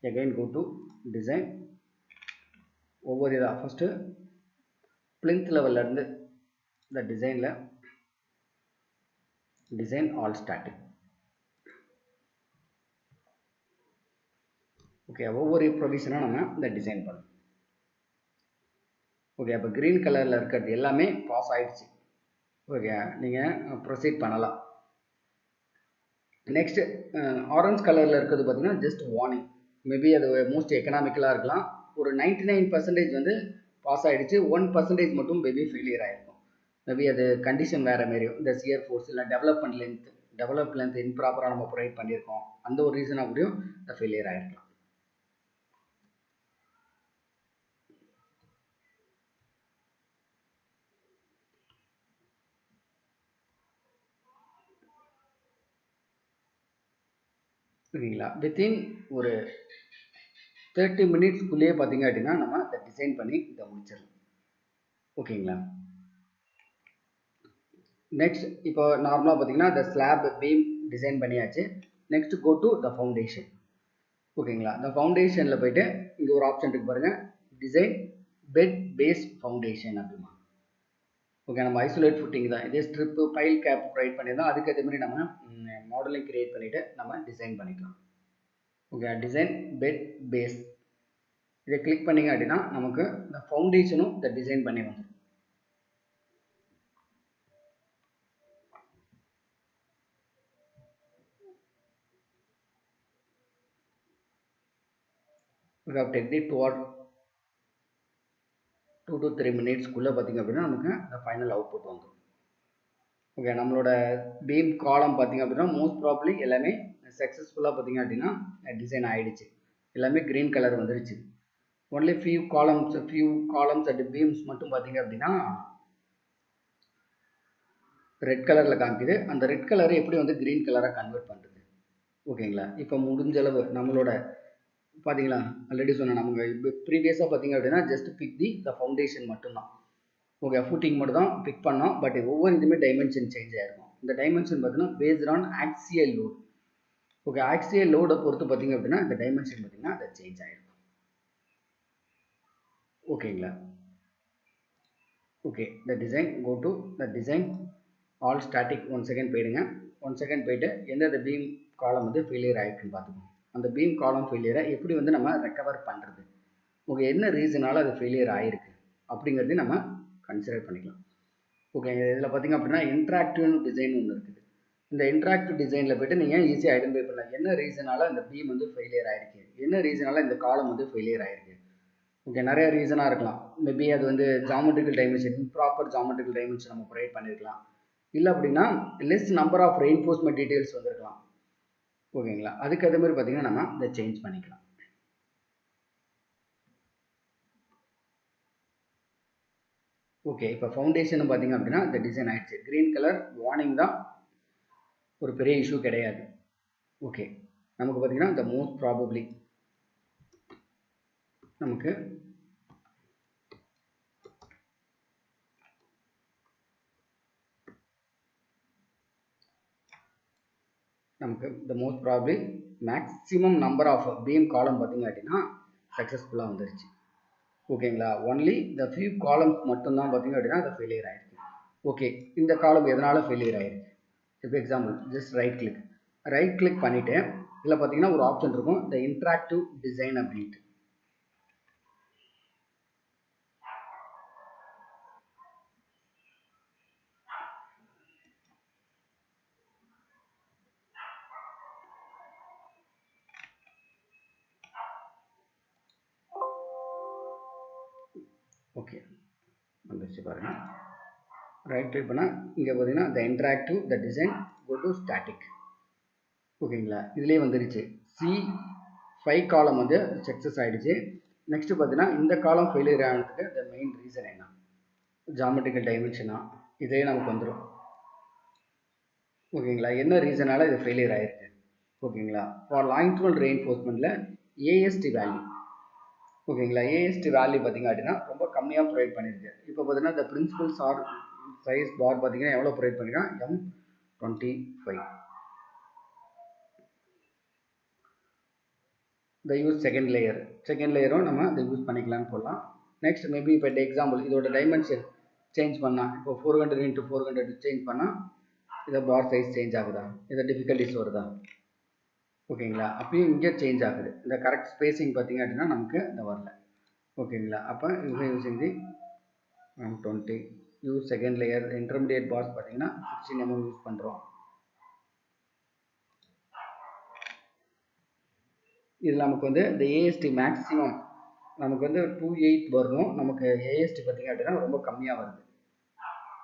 again go to design. ஒவ்வொரு இதாக ஃபஸ்ட்டு plinth லெவல்லேருந்து இந்த டிசைனில் டிசைன் ஆல் ஸ்டாட்டிக். ஓகே, ஒவ்வொரு ப்ரொவிஷனாக நம்ம இந்த டிசைன் பண்ணணும். ஓகே, அப்போ க்ரீன் கலரில் இருக்கிறது எல்லாமே பாஸ் ஆகிடுச்சு. ஓகே, நீங்கள் ப்ரொசீட் பண்ணலாம். நெக்ஸ்ட்டு ஆரஞ்ச் கலரில் இருக்கிறது பார்த்தீங்கன்னா ஜஸ்ட் வார்னிங். மேபி அது மோஸ்ட் எக்கனாமிக்கலாக இருக்கலாம். ஒரு 99% வந்து பாஸ் ஆகிடுச்சு, 1% மட்டும் மேபி ஃபெயிலியர் ஆகிருக்கும். மேபி அது கண்டிஷன் வேறு மாரியும், இந்த சியர் ஃபோர்ஸ் இல்லை டெவலப் லென்த் இம்ப்ராப்பராக நம்ம ப்ரொவைட் பண்ணியிருக்கோம், அந்த ஒரு ரீசனாக கூடயும் இந்த ஃபெயிலியர் ஆகிருக்கலாம். ஓகேங்களா, வித்தின் ஒரு 30 மினிட்ஸ்க்குள்ளேயே பார்த்தீங்க அப்படின்னா நம்ம அதை டிசைன் பண்ணி இதை முடிச்சிடலாம். ஓகேங்களா, நெக்ஸ்ட் இப்போ நார்மலாக பார்த்தீங்கன்னா இந்த ஸ்லாப் பீம் டிசைன் பண்ணியாச்சு. Next go to the foundation. ஓகேங்களா, இந்த ஃபவுண்டேஷனில் போயிட்டு இங்கே ஒரு ஆப்ஷன் இருக்கு பாருங்கள், டிசைன் பெட் பேஸ் ஃபவுண்டேஷன் அப்படிமா. ஓகே, நம்ம ஐசோலேட் ஃபுட்டிங் தான், இதே ஸ்ட்ரிப்பு பைல் கேப் ப்ரொவைட் பண்ணியிருந்தோம். அதுக்கேற்ற மாதிரி நம்ம மாடலிங் கிரியேட் பண்ணிவிட்டு நம்ம டிசைன் பண்ணிக்கலாம். ஓகே, டிசைன் பெட் பேஸ் இதை கிளிக் பண்ணிங்க அப்படின்னா நமக்கு இந்த ஃபவுண்டேஷனும் இந்த டிசைன் பண்ணி வந்துடும். We have taken it toward 2 to 3 மினிட்ஸ்க்குள்ளே பார்த்திங்க அப்படின்னா நமக்கு இந்த ஃபைனல் அவுட்புட் வந்துடும். ஓகே, நம்மளோட பீம் காலம் பார்த்திங்க அப்படின்னா மோஸ்ட் ப்ராப்ளி எல்லாமே சக்ஸஸ்ஃபுல்லாக பார்த்திங்க அப்படின்னா டிசைன் ஆகிடுச்சு. எல்லாமே க்ரீன் கலர் வந்துருச்சு. Only few columns and beams மட்டும் பார்த்திங்க அப்படின்னா ரெட் கலரில் காமிக்குது. அந்த ரெட் கலரை எப்படி வந்து க்ரீன் கலராக கன்வெர்ட் பண்ணுறது? ஓகேங்களா, இப்போ முடிஞ்சளவு நம்மளோட பார்த்தீங்களா, ஆல்ரெடி சொன்னேன், நமக்கு இப்போ ப்ரீவியஸாக பார்த்தீங்க அப்படின்னா ஜஸ்ட் பிக் த ஃபவுண்டேஷன் மட்டும்தான். ஓகே, ஃபுட்டிங் மட்டும் தான் பிக் பண்ணோம். பட் ஒவ்வொரு இதுவுமே டைமென்ஷன் சேஞ்ச் ஆகிருக்கும். இந்த டைமென்ஷன் பார்த்தீங்கன்னா based on axial load. Okay, axial லோடை பொறுத்து பார்த்தீங்க அப்படின்னா இந்த டைமென்ஷன் பார்த்தீங்கன்னா அதை சேஞ்ச் ஆகிருக்கும். ஓகேங்களா, ஓகே, இந்த design go to the design all static. 1 second போயிடுங்க. 1 செகண்ட் போயிட்டு எந்தெந்த பீம் காலம் வந்து ஃபெயிலியர் ஆகிருக்குன்னு பார்த்துக்கோங்க. அந்த பீம் காலம் ஃபெயிலியரை எப்படி வந்து நம்ம ரெக்கவர் பண்ணுறது, ஓகே, என்ன ரீசனால் அது ஃபெயிலியர் ஆகிருக்கு அப்படிங்கிறதையும் நம்ம கன்சிடர் பண்ணிக்கலாம். ஓகே, இதில் பார்த்திங்க அப்படின்னா இன்ட்ராக்டிவ் டிசைன் ஒன்று இருக்குது. இந்த இன்ட்ராக்டிவ் டிசைனில் போய்ட்டு நீங்கள் ஈஸியாக ஐடென்டிஃபை பண்ணலாம் என்ன ரீசனால் இந்த பீம் வந்து ஃபெயிலியர் ஆகிருக்கு, என்ன ரீசனால் இந்த காலம் வந்து ஃபெயிலியர் ஆகிருக்கு. ஓகே, நிறைய ரீசனாக இருக்கலாம். மேபி அது வந்து geometrical dimension, improper geometrical dimension நம்ம ப்ரொவைட் பண்ணியிருக்கலாம். இல்லை அப்படின்னா less number of reinforcement details வந்துருக்கலாம். ஓகேங்களா, அதுக்கு அதே மாதிரி பார்த்தீங்கன்னா நம்ம இதை சேஞ்ச் பண்ணிக்கலாம். ஓகே, இப்போ ஃபவுண்டேஷன் பார்த்தீங்க அப்படின்னா இந்த டிசைன் ஆகிடுச்சு. க்ரீன் கலர் வார்னிங் தான், ஒரு பெரிய இஷ்யூ கிடையாது. ஓகே, நமக்கு பார்த்தீங்கன்னா இந்த மோஸ்ட் ப்ராபப்ளி நமக்கு இந்த most probably maximum number of beam column பார்த்தீங்க அப்படின்னா சக்ஸஸ்ஃபுல்லாக வந்துருச்சு. ஓகேங்களா, ஒன்லி இந்த ஃபியூ காலம்ஸ் மட்டும்தான் பார்த்தீங்க அப்படின்னா அது ஃபெயிலியர் ஆயிருக்கு. ஓகே, இந்த காலம் எதனால் ஃபெயிலியர் ஆயிருக்கு? இப்போ எக்ஸாம்பிள் ஜஸ்ட் ரைட் கிளிக் பண்ணிவிட்டு இதில் பார்த்தீங்கன்னா ஒரு ஆப்ஷன் இருக்கும், இந்த இன்ட்ராக்டிவ் டிசைன் அப்படின்ட்டு. ஓகே, வந்துருச்சு பாருங்கள். ரைட் கிளிக் பண்ணால் இங்கே பார்த்தீங்கன்னா the interactive the design go to static. ஓகேங்களா, இதுலேயே வந்துருச்சு. C5 காலம் வந்து சக்ஸஸ் ஆகிடுச்சு. நெக்ஸ்ட்டு பார்த்தீங்கன்னா இந்த காலம் ஃபெயிலியர் ஆனதுக்கு த மெயின் ரீசன் என்ன? ஜாமெட்ரிக்கல் டைமென்ஷனா இதே நமக்கு வந்துடும். ஓகேங்களா, என்ன ரீசனால் இது ஃபெயிலியர் ஆகிருக்கு? ஓகேங்களா, ஃபார் லாங்கிட்யூடல் ரெயின்ஃபோர்ஸ்மெண்ட்டில் ஏஎஸ்டி வேல்யூ. ஓகேங்களா, ஏஎஸ்டி வேல்யூ பார்த்தீங்க அப்படின்னா ரொம்ப கம்மியாக ப்ரொவைட் பண்ணியிருக்கு. இப்போ பார்த்தீங்கன்னா இந்த பிரின்சிபல்ஸ் ஆர் சைஸ் பார் பார்த்தீங்கன்னா எவ்வளோ ப்ரொவைட் பண்ணியிருக்கான்? M25. இந்த யூஸ் செகண்ட் லேயரும் நம்ம இதை யூஸ் பண்ணிக்கலாம்னு சொல்லலாம். நெக்ஸ்ட் மேபி இப்போ எக்ஸாம்பிள் இதோட டைமென்ஷன் சேஞ்ச் பண்ணால், இப்போ 400 × 400 சேஞ்ச் பண்ணால் இதை பார் சைஸ் சேஞ்ச் ஆகுதா? இதை டிஃபிகல்ட்டிஸ் வருதா? ஓகேங்களா, அப்பயும் இங்கே சேஞ்ச் ஆகுது. இந்த கரெக்ட் ஸ்பேசிங் பார்த்தீங்க அப்படின்னா நமக்கு இந்த வரல. ஓகேங்களா, அப்போ இவங்க using the M20 use second layer. Intermediate bars பார்த்தீங்கன்னா 16 mm யூஸ் பண்ணுறோம். இதில் நமக்கு வந்து இந்த ஏஎஸ்டி மேக்ஸிமம் நமக்கு வந்து 28 வரணும். நமக்கு ஏஎஸ்டி பார்த்திங்க அப்படின்னா ரொம்ப கம்மியாக வருது.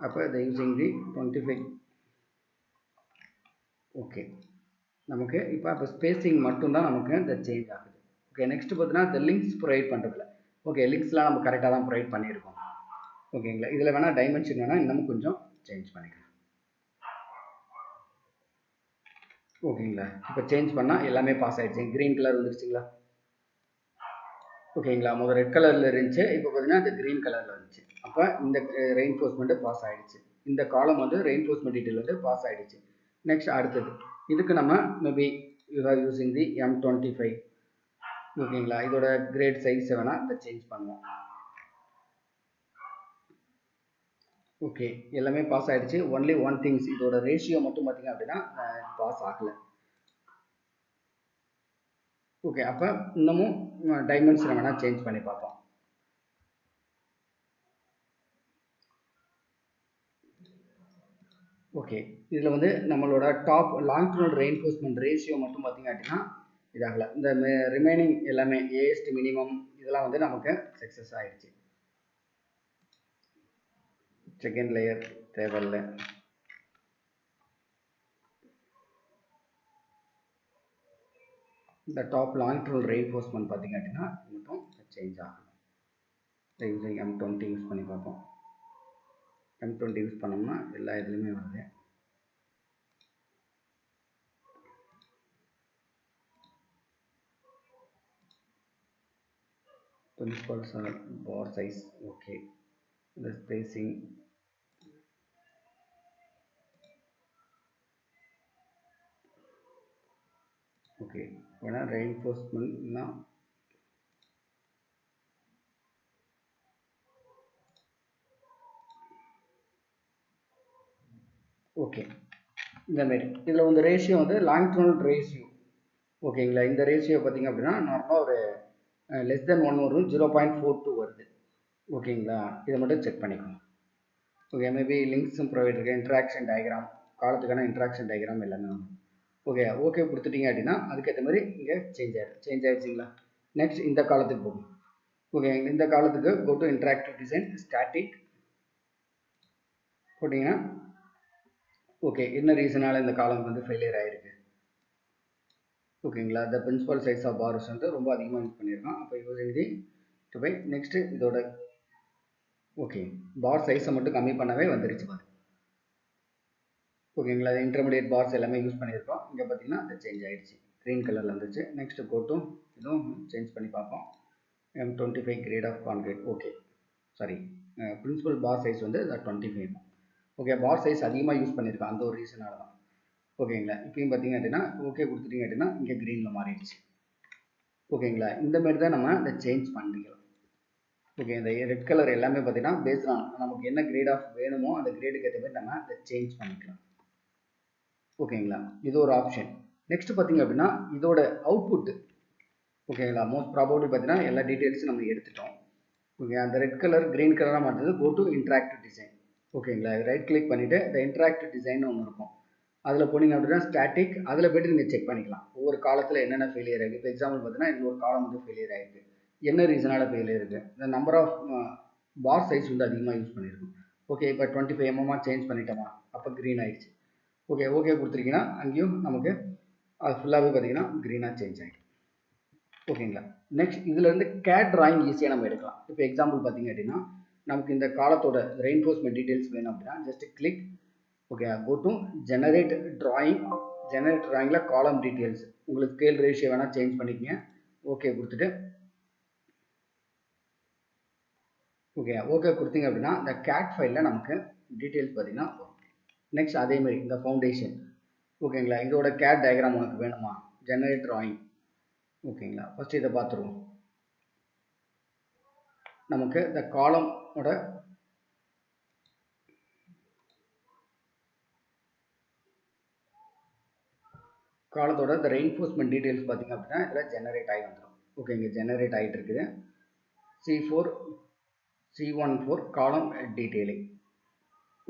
அப்போ இதை யூஸிங் தி 25. ஓகே, நமக்கு இப்போ ஸ்பேசிங் மட்டும்தான் நமக்கு இந்த சேஞ்ச் ஆகுது. ஓகே, நெக்ஸ்ட் பார்த்தீங்கன்னா இந்த லிங்க்ஸ் ப்ரொவைட் பண்ணுறதுல ஓகே லிங்க்ஸ்லாம் நம்ம கரெக்டாக தான் ப்ரொவைட் பண்ணியிருக்கோம். ஓகேங்களா, இதில் வேணால் டைமென்ஷன் வேணால் இன்னமும் கொஞ்சம் சேஞ்ச் பண்ணிக்கலாம். ஓகேங்களா, இப்போ சேஞ்ச் பண்ணால் எல்லாமே பாஸ் ஆகிடுச்சு. க்ரீன் கலர் வந்துருச்சுங்களா? ஓகேங்களா, முதல் ரெட் கலரில் இருந்துச்சு, இப்போ பார்த்தீங்கன்னா இந்த க்ரீன் கலரில் இருந்துச்சு. அப்போ இந்த ரெயின்ஃபோர்ஸ்மெண்ட்டு பாஸ் ஆகிடுச்சு. இந்த காலம் வந்து ரெயின்ஃபோர்ஸ்மெண்ட் டீட்டெயில் வந்து பாஸ் ஆகிடுச்சு. நெக்ஸ்ட் அடுத்தது இதுக்கு நம்ம மேபி யூஸிங் தி M25. ஓகேங்களா, இதோட கிரேட் சைஸ் வேணால் இதை சேஞ்ச் பண்ணுவோம். ஓகே, எல்லாமே பாஸ் ஆகிடுச்சு. ஒன்லி ஒன் திங்ஸ், இதோட ரேஷியோ மட்டும் பார்த்திங்க அப்படின்னா பாஸ் ஆகலை. ஓகே, அப்போ இன்னமும் டைமென்ஷனை வேணால் சேஞ்ச் பண்ணி பார்ப்போம். ஓகே, இதில் வந்து நம்மளோட டாப் லாங்கிட்யூடல் ரெயின்ஃபோர்ஸ்மெண்ட் ரேஷியோ மட்டும் பார்த்திங்க அப்படின்னா இதாகலை. இந்த ரிமைனிங் எல்லாமே ஏஎஸ்டி மினிமம் இதெல்லாம் வந்து நமக்கு சக்ஸஸ் ஆகிடுச்சு. செகண்ட் லேயர் தேவையில்லை. இந்த டாப் லாங்கிட்யூடல் ரெயின்ஃபோர்ஸ்மெண்ட் பார்த்திங்க அப்படின்னா மட்டும் சேஞ்ச் ஆகணும். யூஸிங் M20 யூஸ் பண்ணி பார்ப்போம். M20 யூஸ் பண்ணோம்னா எல்லா இதுலேயுமே வருது. பிரின்சிபல்ஸ் ஆர் பார் சைஸ். ஓகே, இந்த ஸ்பேசிங் ஓகே வேணால் ரெயின்ஃபோர்ஸ்மெண்ட்னா ஓகே இந்தமாரி இதில் வந்து ரேஷியோ வந்து லாங்கிட்யூடல் ரேஷியோ. ஓகேங்களா, இந்த ரேஷியோ பார்த்திங்க அப்படின்னா நார்மலாக ஒரு லெஸ் தென் 1 வரும், 0.42 வருது. ஓகேங்களா, இதை மட்டும் செக் பண்ணிக்கணும். ஓகே, மேபி லிங்க்ஸும் ப்ரொவைட் இருக்குது. இன்ட்ராக்ஷன் டயக்ராம், காலத்துக்கான இன்ட்ராக்ஷன் டயக்ராம் எல்லாமே வரும். ஓகே கொடுத்துட்டீங்க அப்படின்னா அதுக்கேற்ற மாதிரி இங்கே சேஞ்ச் ஆகிடுச்சிங்களா. நெக்ஸ்ட் இந்த காலத்துக்கு போகும். ஓகே, இந்த காலத்துக்கு go to interactive design static போட்டிங்கன்னா ஓகே என்ன ரீசனால் இந்த காலம் வந்து ஃபெயிலியர் ஆகிருக்கு? ஓகேங்களா, the principal size of bars வந்து ரொம்ப அதிகமாக யூஸ் பண்ணியிருக்கோம். அப்போ using the two by next இதோட ஓகே பார் சைஸை மட்டும் கம்மி பண்ணவே வந்துருச்சு பாரு. ஓகேங்களா, இன்டர்மீடியட் பார்ஸ் எல்லாமே யூஸ் பண்ணியிருக்கோம். இங்கே பார்த்தீங்கன்னா அது சேஞ்ச் ஆகிடுச்சு, க்ரீன் கலரில் வந்துச்சு. நெக்ஸ்ட் கோட்டும் இதுவும் சேஞ்ச் பண்ணி பார்ப்போம். M25 grade of concrete. Okay sorry, principal bar size வந்து 25. ஓகே, பார் சைஸ் அதிகமாக யூஸ் பண்ணியிருக்கோம், அந்த ஒரு ரீசனால தான். ஓகேங்களா. இப்பயும் பார்த்தீங்க அப்படின்னா ஓகே கொடுத்துட்டீங்க அப்படின்னா இங்கே க்ரீனில் மாறிடுச்சு. ஓகேங்களா. இந்த மாதிரி தான் நம்ம இதை சேஞ்ச் பண்ணிக்கலாம். ஓகே, இந்த ரெட் கலர் எல்லாமே பார்த்தீங்கன்னா பேஸ்ட் ஆன் நமக்கு என்ன கிரேட் ஆஃப் வேணுமோ அந்த கிரேடுக்கு ஏற்ற மாதிரி நம்ம இதை சேஞ்ச் பண்ணிக்கலாம். ஓகேங்களா. இது ஒரு ஆப்ஷன். நெக்ஸ்ட் பார்த்தீங்க அப்படின்னா இதோட அவுட்புட். ஓகேங்களா. மோஸ்ட் ப்ராபபிலி பார்த்தீங்கன்னா எல்லா டீட்டெயில்ஸும் நம்ம எடுத்துட்டோம். ஓகே, அந்த ரெட் கலர் க்ரீன் கலராக மாற்றுறது கோ டு இன்ட்ராக்டிவ் டிசைன். ஓகேங்களா. ரைட் கிளிக் பண்ணிவிட்டு இந்த இன்ட்ராக்டிவ் டிசைன் ஒன்று இருக்கும், அதில் போனீங்க அப்படின்னா ஸ்டாட்டிக், அதில் போய்ட்டு நீங்கள் செக் பண்ணிக்கலாம் ஒவ்வொரு காலத்தில் என்னென்ன ஃபெயிலியர் ஆகிருக்கு. இப்போ எக்ஸாம்பிள் பார்த்தீங்கன்னா இது ஒரு காலம் வந்து ஃபெயிலியர் ஆகிருக்கு, என்ன ரீசனால் ஃபெயிலியர் இருக்குது, இந்த நம்பர் ஆஃப் பார் சைஸ் வந்து அதிகமாக யூஸ் பண்ணியிருக்கும். ஓகே, இப்போ 25 mm சேஞ்ச் பண்ணிட்டோமா, அப்போ க்ரீன் ஆகிடுச்சு. ஓகே ஓகே கொடுத்துருக்கீங்கன்னா அங்கேயும் நமக்கு அது ஃபுல்லாகவே பார்த்தீங்கன்னா க்ரீனாக சேஞ்ச் ஆகிடும். ஓகேங்களா. நெக்ஸ்ட் இதுலேருந்து கேட் டிராயிங் ஈஸியாக நம்ம எடுக்கலாம். இப்போ எக்ஸாம்பிள் பார்த்தீங்க அப்படின்னா நமக்கு இந்த காலத்தோட ரெயின்ஃபோர்ஸ்மெண்ட் டீட்டெயில்ஸ் வேணும் அப்படின்னா just click. Okay, go to generate drawing. Generate டிராயிங்கில் காலம் டீட்டெயில்ஸ் உங்களுக்கு ஸ்கேல் ரேஷியோ வேணால் சேஞ்ச் பண்ணிக்கங்க. ஓகே கொடுத்துட்டு ஓகே கொடுத்தீங்க அப்படின்னா இந்த கேட் ஃபைலில் நமக்கு டீட்டெயில்ஸ் பார்த்தீங்கன்னா நெக்ஸ்ட் அதேமாதிரி இந்த ஃபவுண்டேஷன். ஓகேங்களா. இதோட கேட் டயக்ராம் உனக்கு வேணுமா, ஜெனரேட் டிராயிங். ஓகேங்களா. ஃபஸ்ட்டு இதை பார்த்துருவோம். நமக்கு இந்த காலமோட காலத்தோட இந்த ரெயின்ஃபோர்ஸ்மெண்ட் டீட்டெயில்ஸ் பார்த்தீங்க அப்படின்னா இதில் ஜெனரேட் ஆகி வந்துடும். ஓகே, இங்கே ஜெனரேட் ஆகிட்டு இருக்குது. C4 C14 காலம் டீட்டெயிலிங்.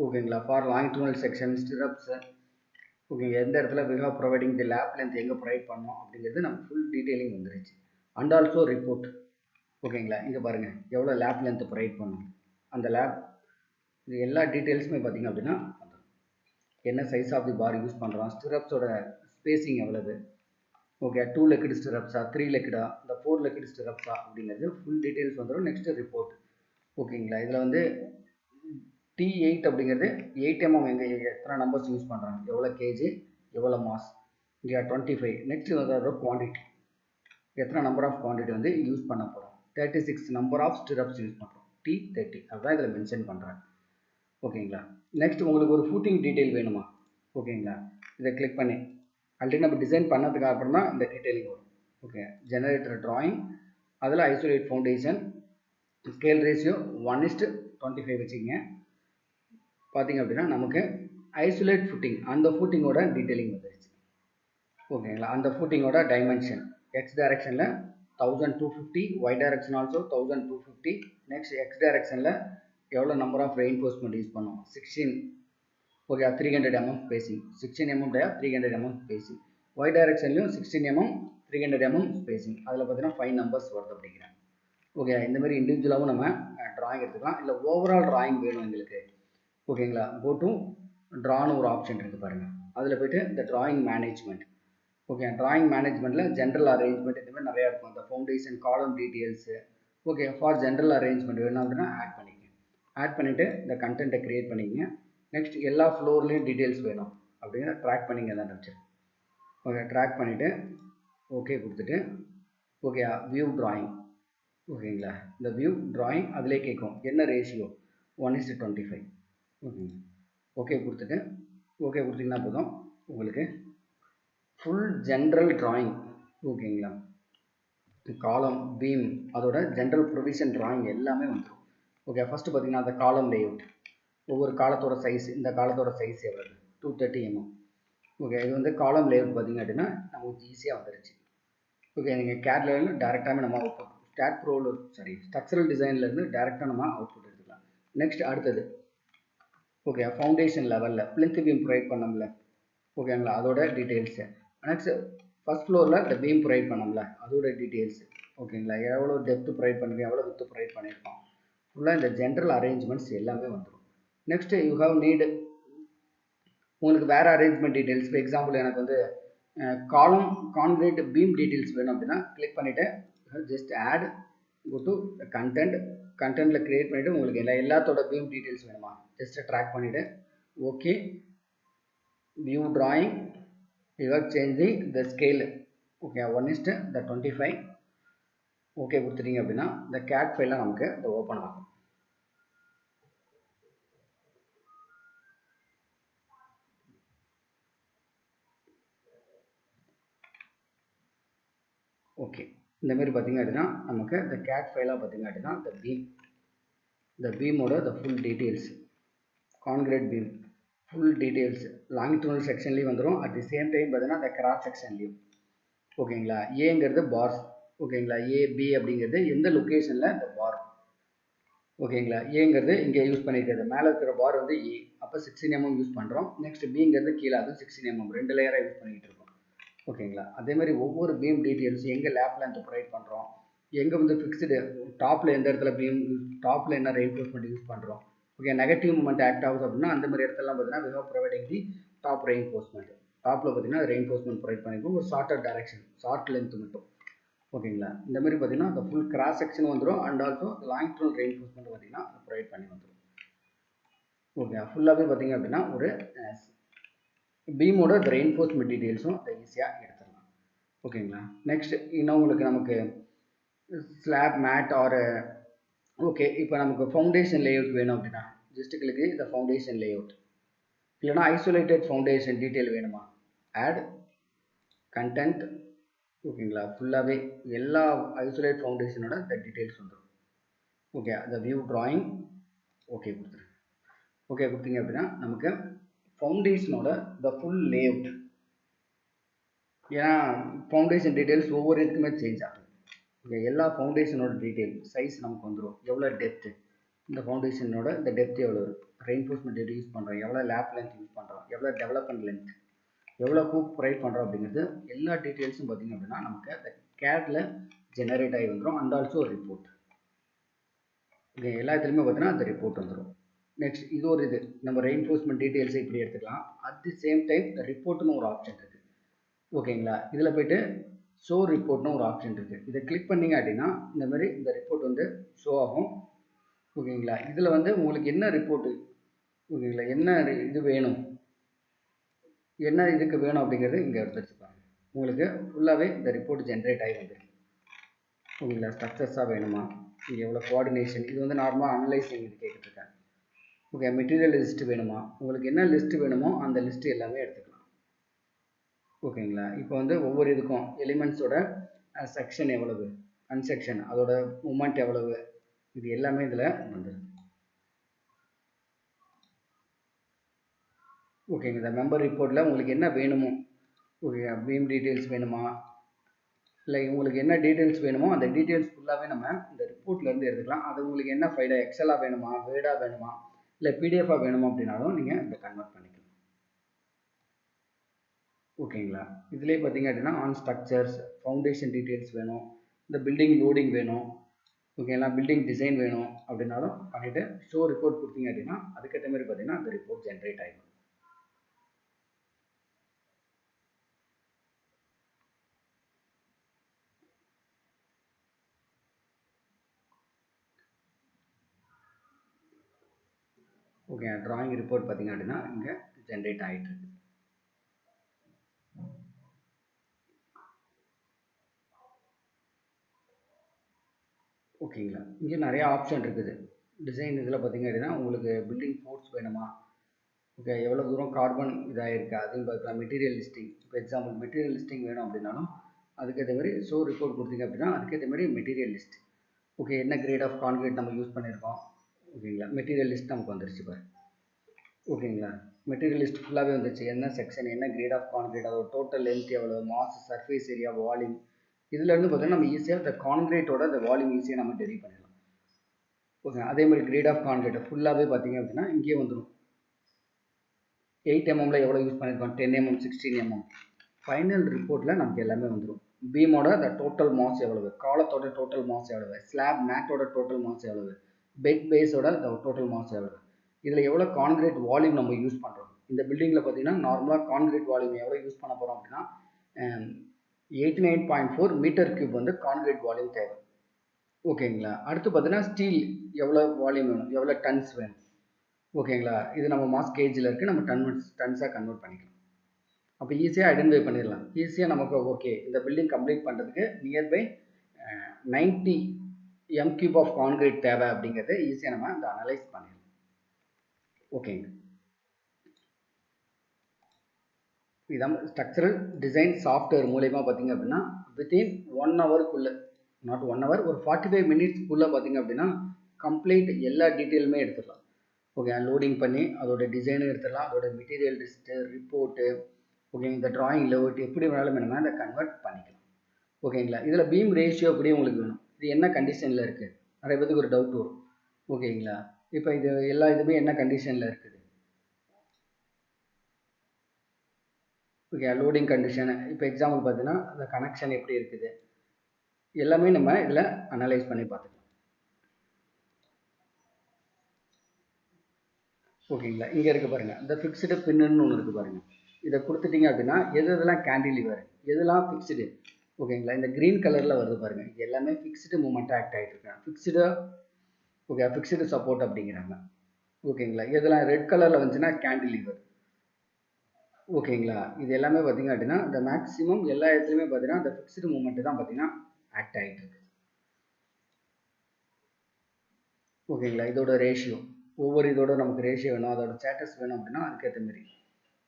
ஓகேங்களா. For longitudinal section stirrups. ஓகேங்க, எந்த இடத்துல we have providing the lap length எங்கே ப்ரொவைட் பண்ணோம் அப்படிங்கிறது நம்ம ஃபுல் டீட்டெயிலிங் வந்துருச்சு. And also report. ஓகேங்களா. இங்கே பாருங்கள் எவ்வளோ லேப் லென்த் ப்ரொவைட் பண்ணணும், அந்த லேப் இது எல்லா டீட்டெயில்ஸுமே பார்த்தீங்க அப்படின்னா என்ன size of the bar use பண்ணுறோம், ஸ்டிரப்ஸோட ஸ்பேசிங் எவ்வளவு, ஓகே 2 லெக்கட் ஸ்டிரப்ஸா 3 லெக்கடா இந்த 4 லெக்கட் ஸ்டிரப்ஸா அப்படிங்கிறது ஃபுல் டீட்டெயில்ஸ் வந்துடும். Next report. ஓகேங்களா. இதில் வந்து T8 அப்படிங்கிறது 8 mm எங்கே எத்தனை நம்பர்ஸ் யூஸ் பண்ணுறாங்க, எவ்வளோ கேஜி எவ்வளோ மாஸ், இங்கே 25. நெக்ஸ்ட் அதோட குவான்டிட்டி, எத்தனை நம்பர் ஆஃப் குவான்டிட்டி வந்து யூஸ் பண்ண போகிறோம், 36 நம்பர் ஆஃப் ஸ்டிரப்ஸ் யூஸ் பண்ணுறோம், T30 அதுதான் இதில் மென்ஷன் பண்ணுறேன். ஓகேங்களா. நெக்ஸ்ட் உங்களுக்கு ஒரு ஃபூட்டிங் டீட்டெயில் வேணுமா, ஓகேங்களா, இதை கிளிக் பண்ணி ஆல்ரெடி நம்ம டிசைன் பண்ணதுக்கு அப்புறம் தான் இந்த டீட்டெயிலிங் வரும். ஓகே, ஜெனரேட்டர் டிராயிங், அதில் ஐசோலேட் ஃபவுண்டேஷன், ஸ்கேல் ரேஷியோ 1:25 வச்சுக்கிங்க. பார்த்தீங்க அப்படின்னா நமக்கு ஐசோலேட் ஃபுட்டிங், அந்த ஃபுட்டிங்கோட டீட்டெயிலிங் வந்துருச்சு. ஓகேங்களா. அந்த ஃபுட்டிங்கோட டைமென்ஷன் எக்ஸ் டைரக்ஷனில் 1250, Y direction also 1250. Next X டைரக்ஷனில் எவ்வளோ நம்பர் ஆஃப் ரெயின்ஃபோர்ஸ்மெண்ட் யூஸ் பண்ணோம், 16. Okay, 300 mm spacing, 16 mm dia 300 mm spacing. Y டைரக்ஷன்லையும் 16 mm 300 mm ஸ்பேசிங். அதில் பார்த்தீங்கன்னா 5 நம்பர்ஸ் வருது அப்படிங்கிறேன். ஓகே, இந்த மாதிரி இண்டிவிஜுவலாகவும் நம்ம ட்ராயிங் எடுத்துக்கலாம். இல்லை ஓவரால் ட்ராயிங் வேணும் எங்களுக்கு, ஓகேங்களா, கோ டு ட்ரான்னு ஒரு ஆப்ஷன் இருக்குது பாருங்கள், அதில் போய்ட்டு இந்த ட்ராயிங் மேனேஜ்மெண்ட். ஓகே, ட்ராயிங் மேனேஜ்மெண்ட்டில் ஜென்ரல் அரேஞ்ச்மெண்ட் இந்த மாதிரி நிறையா இருக்கும். இந்த foundation column details. Okay, for general arrangement வேணும் அப்படின்னா ஆட் பண்ணிக்கங்க. ஆட் பண்ணிவிட்டு இந்த கண்டென்ட்டை க்ரியேட் பண்ணிக்கங்க. நெக்ஸ்ட் எல்லா ஃப்ளோர்லேயும் டீட்டெயில்ஸ் வேணும் அப்படிங்கிற ட்ராக் பண்ணிங்க தான் வச்சுருக்கேன். ஓகே, ட்ராக் பண்ணிவிட்டு ஓகே கொடுத்துட்டு ஓகே வியூ ட்ராயிங். ஓகேங்களா. இந்த வியூ ட்ராயிங் அதிலே கேட்கும் என்ன ரேஷியோ, 1:25. ஓகேங்க, ஓகே கொடுத்துட்டு ஓகே கொடுத்தீங்கன்னா போதும் உங்களுக்கு ஃபுல் ஜென்ரல் ட்ராயிங். ஓகேங்களா. காலம் பீம் அதோட ஜென்ரல் ப்ரொவிஷன் ட்ராயிங் எல்லாமே வந்துடும். ஓகே, ஃபஸ்ட்டு பார்த்தீங்கன்னா அந்த காலம் லேஅவுட், ஒவ்வொரு காலத்தோட சைஸ், இந்த காலத்தோட சைஸ் எவ்வளவு, 230 mm. ஓகே, இது வந்து காலம் லேஅவுட் பார்த்தீங்க அப்படின்னா நமக்கு ஈஸியாக வந்துருச்சு. ஓகே, நீங்கள் கேட் லெவலில் டேரெக்டாக நம்ம அவுட்புட் ஸ்டாட் ப்ரோவில் ஸ்ட்ரக்சரல் டிசைன்லேருந்து டேரெக்டாக நம்ம அவுட்புட் எடுத்துக்கலாம். நெக்ஸ்ட் அடுத்தது ஓகே ஃபவுண்டேஷன் லெவலில் பிளிந்த் பீம் ப்ரொவைட் பண்ணோம்ல, ஓகேங்களா, அதோட டீட்டெயில்ஸு. நெக்ஸ்ட் ஃபஸ்ட் ஃப்ளோரில் இந்த பீம் ப்ரொவைட் பண்ணோம்ல அதோட டீட்டெயில்ஸு. ஓகேங்களா, எவ்வளோ டெப்த்து ப்ரொவைட் பண்ணிருக்கோம், எவ்வளோ வித்து ப்ரொவைட் பண்ணியிருக்கோம், ஃபுல்லாக இந்த ஜென்ரல் அரேஞ்ச்மெண்ட்ஸ் எல்லாமே வந்துடும். நெக்ஸ்ட்டு யூ ஹாவ் நீடு உங்களுக்கு வேறு அரேஞ்ச்மெண்ட் டீட்டெயில்ஸ். ஃபார் எக்ஸாம்பிள் எனக்கு வந்து காலம் கான்கிரீட் பீம் டீட்டெயில்ஸ் வேணும் அப்படின்னா கிளிக் பண்ணிவிட்டு ஜஸ்ட் ஆட் கோ டு கண்டென்ட்டில் க்ரியேட் பண்ணிவிட்டு உங்களுக்கு எல்லாத்தோட பீம் டீட்டெயில்ஸ் வேணுமா ஜஸ்ட் ட்ராக் பண்ணிவிட்டு okay view drawing you are changing the scale. Okay 1:25. Okay கொடுத்துட்டீங்க அப்படின்னா இந்த கேட் ஃபைலில் நமக்கு இந்த ஓப்பன் ஆகும். ஓகே, இந்த மாதிரி பார்த்தீங்க அப்படின்னா நமக்கு இந்த கேட் ஃபைலாக பார்த்தீங்க அப்படின்னா இந்த பீமோட the full details, concrete beam full details longitudinal செக்ஷன்லேயும் வந்துடும். அட் தி சேம் டைம் பார்த்தீங்கன்னா இந்த கிராஸ் செக்ஷன்லேயும். ஓகேங்களா, ஏங்கிறது பார்ஸ். ஓகேங்களா, ஏபி அப்படிங்கிறது எந்த லொக்கேஷனில் இந்த பார். ஓகேங்களா, ஏங்கிறது இங்கே யூஸ் பண்ணியிருக்கிறது மேலே இருக்கிற பார் வந்து ஏ, அப்போ 16 mm யூஸ் பண்ணுறோம். நெக்ஸ்ட் பிங்கிறது கீழே, அது 16 mm, 2 லேயராக யூஸ் பண்ணிக்கிட்டு இருக்கோம். ஓகேங்களா, அதே மாதிரி ஒவ்வொரு பீம் டீட்டெயில்ஸ் எங்கே லேப் லென்த் ப்ரொவைட் பண்ணுறோம், எங்கே வந்து ஃபிக்ஸ்டு டாப்பில் எந்த இடத்துல பீம், டாப்பில் என்ன ரெயின்ஃபோர்ஸ்மெண்ட் யூஸ் பண்ணுறோம். ஓகே, நெகட்டிவ் மூமெண்ட் ஆக்ட் ஆகுது அப்படின்னா அந்த மாதிரி இடத்துலலாம் பார்த்தீங்கன்னா we have providing the top reinforcement. டாப்பில் பார்த்தீங்கன்னா ரெயின்ஃபோர்ஸ்மெண்ட் ப்ரொவைட் பண்ணியிருக்கோம், ஒரு ஷார்ட்டர் டைரக்ஷன், ஷார்ட் லென்த் மட்டும். ஓகேங்களா, இந்த மாதிரி பார்த்தீங்கன்னா அந்த ஃபுல் கிராஸ் செக்ஷன் வந்துடும். அண்ட் ஆல்சோ லாங்கிட்யூனல் ரெயின்ஃபோர்ஸ்மெண்ட் பார்த்தீங்கன்னா ப்ரொவைட் பண்ணி வந்துடும். ஓகே, ஃபுல்லாகவே பார்த்தீங்க அப்படின்னா ஒரு பீமோட இந்த ரெயின்ஃபோர்ஸ்மெண்ட் டீட்டெயில்ஸும் ஈஸியாக எடுத்துடலாம். ஓகேங்களா, நெக்ஸ்ட் இன்னும் உங்களுக்கு நமக்கு ஸ்லாப் மேட் ஆர் ஓகே, இப்போ நமக்கு ஃபவுண்டேஷன் லேஅவுட் வேணும் அப்படின்னா ஜஸ்ட் கிளிக் இந்த ஃபவுண்டேஷன் லேஅவுட், இல்லைனா ஐசோலேட்டட் ஃபவுண்டேஷன் டீட்டெயில் வேணுமா, ஆட் கண்டென்ட். ஓகேங்களா, ஃபுல்லாகவே எல்லா ஐசோலேட் ஃபவுண்டேஷனோட இந்த டீட்டெயில்ஸ் வந்துடும். ஓகே, அந்த வியூ ட்ராயிங் ஓகே கொடுத்துருங்க. ஓகே கொடுத்தீங்க அப்படின்னா நமக்கு ஃபவுண்டேஷனோட த ஃபுல் லேஅவுட், ஏன்னா ஃபவுண்டேஷன் டீட்டெயில்ஸ் ஒவ்வொரு இதுக்குமே சேஞ்ச் ஆகும். ஓகே, எல்லா ஃபவுண்டேஷனோட டீட்டெயில் சைஸ் நமக்கு வந்துடும். எவ்வளோ டெப்த்து, இந்த ஃபவுண்டேஷனோட இந்த டெப்த் எவ்வளோ, ரெயின்ஃபோர்ஸ்மெண்ட் எப்படி யூஸ் பண்ணுறோம், எவ்வளோ லேப் லென்த் யூஸ் பண்ணுறோம், எவ்வளோ டெவலப்மெண்ட் லென்த், எவ்வளோ ஹூக் ப்ரொவைட் பண்ணுறோம் அப்படிங்கிறது எல்லா டீட்டெயில்ஸும் பார்த்திங்க அப்படின்னா நமக்கு அந்த கேட்டில் ஜெனரேட் ஆகி வந்துடும். And also report. ஓகே, எல்லாத்துலேயுமே பார்த்தீங்கன்னா அந்த ரிப்போர்ட் வந்துடும். நெக்ஸ்ட் இது ஒரு இது நம்ம ரெயின்ஃபோர்ஸ்மெண்ட் டீட்டெயில்ஸை இப்படி எடுத்துக்கலாம். அட் தி சேம் டைம் ரிப்போர்ட்னு ஒரு ஆப்ஷன் இருக்குது. ஓகேங்களா, இதில் போய்ட்டு ஷோ ரிப்போர்ட்னு ஒரு ஆப்ஷன் இருக்குது. இதை கிளிக் பண்ணிங்க அப்படின்னா இந்த மாதிரி இந்த ரிப்போர்ட் வந்து ஷோ ஆகும். ஓகேங்களா, இதில் வந்து உங்களுக்கு என்ன ரிப்போர்ட்டு, ஓகேங்களா, என்ன இது வேணும், என்ன இதுக்கு வேணும் அப்படிங்கிறது இங்கே எடுத்து வச்சுப்பாங்க. உங்களுக்கு ஃபுல்லாகவே இந்த ரிப்போர்ட் ஜென்ரேட் ஆகி வந்துருக்கு. ஓகேங்களா, ஸ்ட்ரக்சர்ஸாக வேணுமா, இது எவ்வளோ கோஆர்டினேஷன், இது வந்து நார்மலாக அனலைசிங் இது கேட்டுட்ருக்கேன். ஓகே, மெட்டீரியல் லிஸ்ட் வேணுமா, உங்களுக்கு என்ன லிஸ்ட்டு வேணுமோ அந்த லிஸ்ட்டு எல்லாமே எடுத்துக்கலாம். ஓகேங்களா, இப்போ வந்து ஒவ்வொரு இதுக்கும் எலிமெண்ட்ஸோட செக்ஷன் எவ்வளவு, அன்செக்ஷன் அதோட மூமெண்ட் எவ்வளவு, இது எல்லாமே இதில் வந்துடும். ஓகேங்க, இந்த மெம்பர் ரிப்போர்ட்டில் உங்களுக்கு என்ன வேணுமோ, ஓகே பீம் டீட்டெயில்ஸ் வேணுமா, இல்லை உங்களுக்கு என்ன டீட்டெயில்ஸ் வேணுமோ அந்த டீட்டெயில்ஸ் ஃபுல்லாகவே நம்ம இந்த ரிப்போர்ட்லேருந்து எடுத்துக்கலாம். அது உங்களுக்கு என்ன ஃபைலாக எக்ஸலாக வேணுமா, வேர்டாக வேணுமா, இல்லை பிடிஎஃபாக வேணுமா அப்படின்னாலும் நீங்கள் இதை கன்வெர்ட் பண்ணிக்கலாம். ஓகேங்களா, இதிலே பார்த்தீங்க அப்படின்னா ஆன் ஸ்ட்ரக்சர்ஸ், ஃபவுண்டேஷன் டீட்டெயில்ஸ் வேணும், இந்த பில்டிங் லோடிங் வேணும், ஓகேங்களா, பில்டிங் டிசைன் வேணும் அப்படின்னாலும் பண்ணிவிட்டு ஷோ ரிப்போர்ட் கொடுத்தீங்க அப்படின்னா அதுக்கேற்ற மாதிரி பார்த்தீங்கன்னா அந்த ரிப்போர்ட் ஜென்ரேட் ஆகிடும். ஓகே, ட்ராயிங் ரிப்போர்ட் பார்த்தீங்க அப்படின்னா இங்கே ஜென்ரேட் ஆகிட்டு இருக்கு. ஓகேங்களா, இங்கே நிறைய ஆப்ஷன் இருக்குது. டிசைன் இதில் பார்த்தீங்க அப்படின்னா உங்களுக்கு பில்டிங் ஃபோர்ஸ் வேணுமா, ஓகே எவ்வளோ தூரம் கார்பன் இதாகிருக்கு அதையும் பார்க்கலாம். மெட்டீரியல் லிஸ்டிங், இப்போ எக்ஸாம்பிள் மெட்டீரியல் லிஸ்டிங் வேணும் அப்படின்னாலும் அதுக்கேற்ற மாதிரி ஷோ ரிப்போர்ட் கொடுத்தீங்க அப்படின்னா அதுக்கேற்ற மாதிரி மெட்டீரியல் லிஸ்ட், ஓகே என்ன கிரேட் ஆஃப் கான்கிரீட் நம்ம யூஸ் பண்ணியிருக்கோம், ஓகேங்களா, மெட்டீரியல் லிஸ்ட் நமக்கு வந்துருச்சு பாரு. ஓகேங்களா, மெட்டீரியல் லிஸ்ட் ஃபுல்லாகவே வந்துச்சு. என்ன செக்ஷன், என்ன கிரேட் ஆஃப் கான்கிரீட், அதோட டோட்டல் லென்த் எவ்வளோ, மாஸ், சர்ஃபேஸ் ஏரியா, வால்யூம், இதுலேருந்து பார்த்தீங்கன்னா நம்ம ஈஸியாக இந்த கான்கிரீட்டோட இந்த வால்யூம் ஈஸியாக நம்ம டெரிவ் பண்ணிடலாம். ஓகே, அதே மாதிரி கிரேட் ஆஃப் கான்கிரீட் ஃபுல்லாகவே பார்த்தீங்க அப்படின்னா இங்கேயே வந்துடும். 8 mm எவ்வளோ யூஸ் பண்ணியிருக்கோம், 10 mm, 16 mm. ஃபைனல் ரிப்போர்ட்டில் நமக்கு எல்லாமே வந்துடும். பீமோட இந்த டோட்டல் மாஸ் எவ்வளவு, காலத்தோட டோட்டல் மாஸ் எவ்வளவு, ஸ்லாப் மேட்டோட டோட்டல் மாஸ் எவ்வளவு, பெட் பேஸோட டோட்டல் மாஸ் எவ்வளவு, இதில் எவ்வளோ கான்கிரீட் வால்யூம் நம்ம யூஸ் பண்ணுறோம். இந்த பில்டிங்கில் பார்த்தீங்கன்னா நார்மலாக கான்கிரீட் வால்யூம் எவ்வளோ யூஸ் பண்ண போகிறோம் அப்படின்னா 89.4 மீட்டர் கியூப் வந்து கான்கிரீட் வால்யூம் தேவை. ஓகேங்களா, அடுத்து பார்த்தீங்கன்னா ஸ்டீல் எவ்வளோ வால்யூம் வேணும், எவ்வளோ டன்ஸ் வேணும். ஓகேங்களா, இது நம்ம மாஸ் கேஜில் இருக்குது, நம்ம டன்ஸாக கன்வெர்ட் பண்ணிக்கலாம். அப்போ ஈஸியாக ஐடென்டிஃபை பண்ணிடலாம். ஈஸியாக நமக்கு ஓகே இந்த பில்டிங் கம்ப்ளீட் பண்ணுறதுக்கு நியர்பை 90 m³ ஆஃப் கான்கிரீட் தேவை அப்படிங்கிறத ஈஸியாக நம்ம இந்த அனலைஸ் பண்ணிடலாம். ஓகேங்க. இதான் ஸ்ட்ரக்சரல் டிசைன் சாஃப்ட்வேர் மூலயமா பார்த்தீங்க அப்படின்னா வித்தின் 1 ஹவருக்குள்ளே, நாட் 1 ஹவர், ஒரு 45 மினிட்ஸ்க்குள்ளே பார்த்தீங்க அப்படின்னா கம்ப்ளீட் எல்லா டீட்டெயிலுமே எடுத்துடலாம். ஓகே, லோடிங் பண்ணி அதோட டிசைனும் எடுத்துடலாம், அதோட மெட்டீரியல் லிஸ்ட்டு, ரிப்போர்ட்டு, ஓகே, இந்த ட்ராயிங் லெவட் எப்படி வேணாலும் நம்ம அதை கன்வெர்ட் பண்ணிக்கலாம். ஓகேங்களா, இதில் பீம் ரேஷியோ எப்படி உங்களுக்கு வேணும், இது என்ன கண்டிஷனில் இருக்குது, நிறைய பேருக்கு ஒரு டவுட் வரும். ஓகேங்களா, இப்போ இது எல்லா இதுவுமே என்ன கண்டிஷனில் இருக்குது. ஓகே, லோடிங் கண்டிஷன், இப்போ எக்ஸாம்பிள் பார்த்தீங்கன்னா அந்த கனெக்ஷன் எப்படி இருக்குது, எல்லாமே நம்ம இதில் அனலைஸ் பண்ணி பார்த்துக்கலாம். ஓகேங்களா, இங்கே இருக்குது பாருங்கள், இந்த ஃபிக்ஸ்டு பின்னு ஒன்று இருக்குது பாருங்கள். இதை கொடுத்துட்டிங்க அப்படின்னா எதெல்லாம் கேண்டிலிவர், எதெல்லாம் ஃபிக்ஸ்டு. ஓகேங்களா, இந்த க்ரீன் கலரில் வருது பாருங்கள், இது எல்லாமே ஃபிக்ஸ்டு மூமெண்ட்டாக ஆக்ட் ஆகிட்டு இருக்காங்க. ஃபிக்ஸ்டு, ஓகே, ஃபிக்ஸ்டு சப்போர்ட் அப்படிங்கிறாங்க. ஓகேங்களா, இதெல்லாம் ரெட் கலரில் வந்துச்சுன்னா கேண்டிலிவர். ஓகேங்களா, இது எல்லாமே பார்த்தீங்க அப்படின்னா இந்த மேக்ஸிமம் எல்லா இடத்துலையுமே பார்த்தீங்கன்னா இந்த ஃபிக்ஸ்டு மூமெண்ட் தான் பார்த்தீங்கன்னா ஆக்ட் ஆகிட்டு இருக்கு. ஓகேங்களா, இதோட ரேஷியோ, ஒவ்வொரு இதோட நமக்கு ரேஷியோ வேணும், அதோட ஸ்டேட்டஸ் வேணும் அப்படின்னா அதுக்கேற்ற மாரி.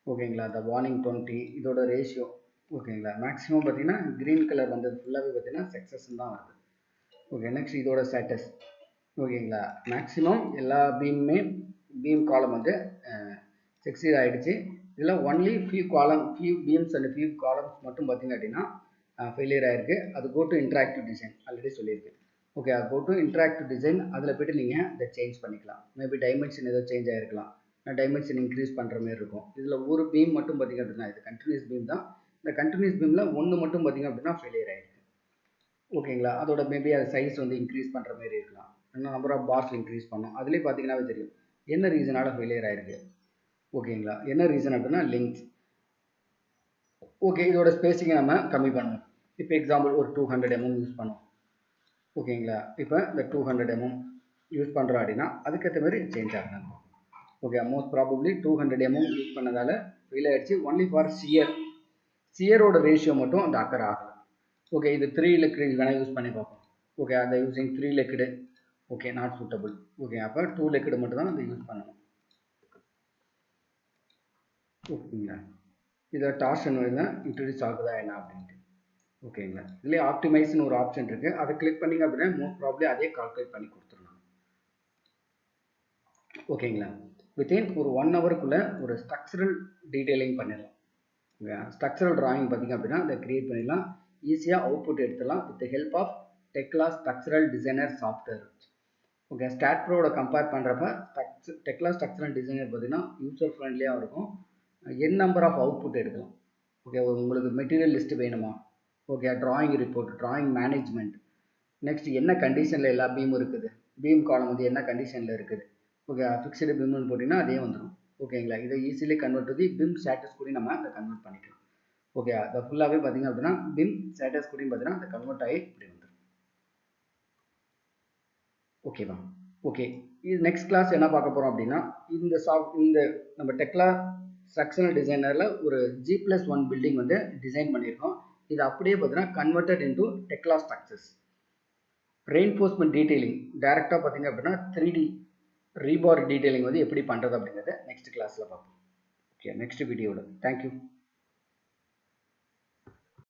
ஓகேங்களா, இந்த வார்னிங் 20 இதோட ரேஷியோ. ஓகேங்களா, மேக்ஸிமம் பார்த்தீங்கன்னா க்ரீன் கலர் வந்தது ஃபுல்லாகவே பார்த்தீங்கன்னா சக்ஸஸ் தான் வருது. ஓகே, நெக்ஸ்ட் இதோட ஸ்டேட்டஸ். ஓகேங்களா, மேக்ஸிமம் எல்லா பீமுமே பீம் காலம் வந்து சக்சீட் ஆகிடுச்சு. இதில் only few beams and few columns மட்டும் பார்த்தீங்க அப்படின்னா ஃபெயிலியர் ஆகிருக்கு. அது go to interactive design already சொல்லியிருக்கு. ஓகே, அது கோ டு இன்ட்ராக்டிவ் டிசைன், அதில் போய்ட்டு நீங்கள் இதை சேஞ்ச் பண்ணிக்கலாம். மேபி டைமென்ஷன் ஏதோ சேஞ்ச் ஆகிருக்கலாம், டைமென்ஷன் இன்க்ரீஸ் பண்ணுற மாதிரி இருக்கும். இதில் ஒரு பீம் மட்டும் பார்த்திங்க அப்படின்னா இது கண்டினியூஸ் பீம் தான். இந்த கண்டினியூஸ் பீமில் ஒன்று மட்டும் பார்த்திங்க அப்படின்னா ஃபெயிலியர் ஆகிருக்கு. ஓகேங்களா, அதோட மேபி அது சைஸ் வந்து இன்க்ரீஸ் பண்ணுற மாதிரி இருக்கலாம், இன்னும் நம்பர் ஆஃப் பார்ஸ் இன்க்ரீஸ் பண்ணும். அதுலேயே பார்த்தீங்கன்னாவே தெரியும் என்ன ரீசனால் ஃபெயிலியர் ஆகிருக்கு. ஓகேங்களா, என்ன ரீசன் அப்படின்னா லெங்த். ஓகே, இதோட ஸ்பேஸிங்கை நம்ம கம்மி பண்ணுவோம். இப்போ எக்ஸாம்பிள் ஒரு 200 mm யூஸ் பண்ணுவோம். ஓகேங்களா, இப்போ இந்த 200 mm யூஸ் பண்ணுறோம் அப்படின்னா அதுக்கேற்ற மாதிரி சேஞ்ச் ஆகணும். Okay, most probably 200 mm use பண்ணதால் ஃபெயில் ஆகிடுச்சு. ஒன்லி ஃபார் சியரோட ரேஷியோ மட்டும் அந்த அக்கர் ஆகலாம். ஓகே, இது 3 liquid வேணால் யூஸ் பண்ணி பார்ப்போம். ஓகே, அந்த using 3 liquid, okay, not suitable. Okay, அப்போ 2 liquid மட்டும் தான் அதை யூஸ் பண்ணணும். ஓகேங்களா, இதை டார்ஷன் தான் இன்ட்ரடியூஸ் ஆகுதா என்ன அப்படின்ட்டு. ஓகேங்களா, இதுலேயே ஆப்டிமைஸ்னு ஒரு ஆப்ஷன் இருக்குது, அதை கிளிக் பண்ணிங்க அப்படின்னா மோஸ்ட் ப்ராப்ளி அதே கால்குலேட் பண்ணி கொடுத்துருவாங்க. ஓகேங்களா, வித்தின் ஒரு 1 ஹவருக்குள்ளே ஒரு ஸ்ட்ரக்சரல் டீட்டெயிலிங் பண்ணிடலாம். ஸ்ட்ரக்சரல் ட்ராயிங் பார்த்திங்க அப்படின்னா அதை க்ரியேட் பண்ணிடலாம், ஈஸியாக அவுட்புட் எடுத்துடலாம் with help of Tekla structural designer software. Okay, STAAD ப்ரோவோட கம்பேர் பண்ணுறப்ப டெக்லா ஸ்ட்ரக்சரல் டிசைனர் பார்த்திங்கன்னா யூசர் ஃப்ரெண்ட்லியாக இருக்கும். என் நம்பர் ஆஃப் அவுட்புட் எடுக்கலாம். ஓகே, உங்களுக்கு மெட்டீரியல் லிஸ்ட்டு வேணுமா, okay, drawing report, drawing management, next என்ன கண்டிஷனில் எல்லா பீமும் இருக்குது, பீம் காலம் வந்து என்ன கண்டிஷனில் இருக்குது. ஓகே, ஃபிக்ஸ்டு பீம்னு போட்டிங்கன்னா அதே வந்துடும். ஓகேங்களா, இதை easily convert to beam status கூட நம்ம அதை கன்வெர்ட் பண்ணிக்கலாம். ஓகே, அதை ஃபுல்லாகவே பார்த்திங்க அப்படின்னா பீம் ஸ்டேட்டஸ் கூடயும் பார்த்தீங்கன்னா அதை கன்வெர்ட் ஆகி இப்படி வந்துடும். ஓகேவா, ஓகே, இது நெக்ஸ்ட் கிளாஸ் என்ன பார்க்க போகிறோம் அப்படின்னா இந்த நம்ம டெக்லா ஸ்ட்ரக்சரல் டிசைனரில் ஒரு G+1 பில்டிங் வந்து டிசைன் பண்ணியிருக்கோம். இது அப்படியே பார்த்தீங்கன்னா converted into டெக்லா structures. Reinforcement detailing டேரெக்டாக பார்த்தீங்க அப்படின்னா 3D ரீபார் டீட்டெயிலிங் வந்து எப்படி பண்ணுறது அப்படிங்கிறத நெக்ஸ்ட் கிளாஸில் பார்ப்போம். ஓகே, நெக்ஸ்ட் வீடியோவில். தேங்க்யூ.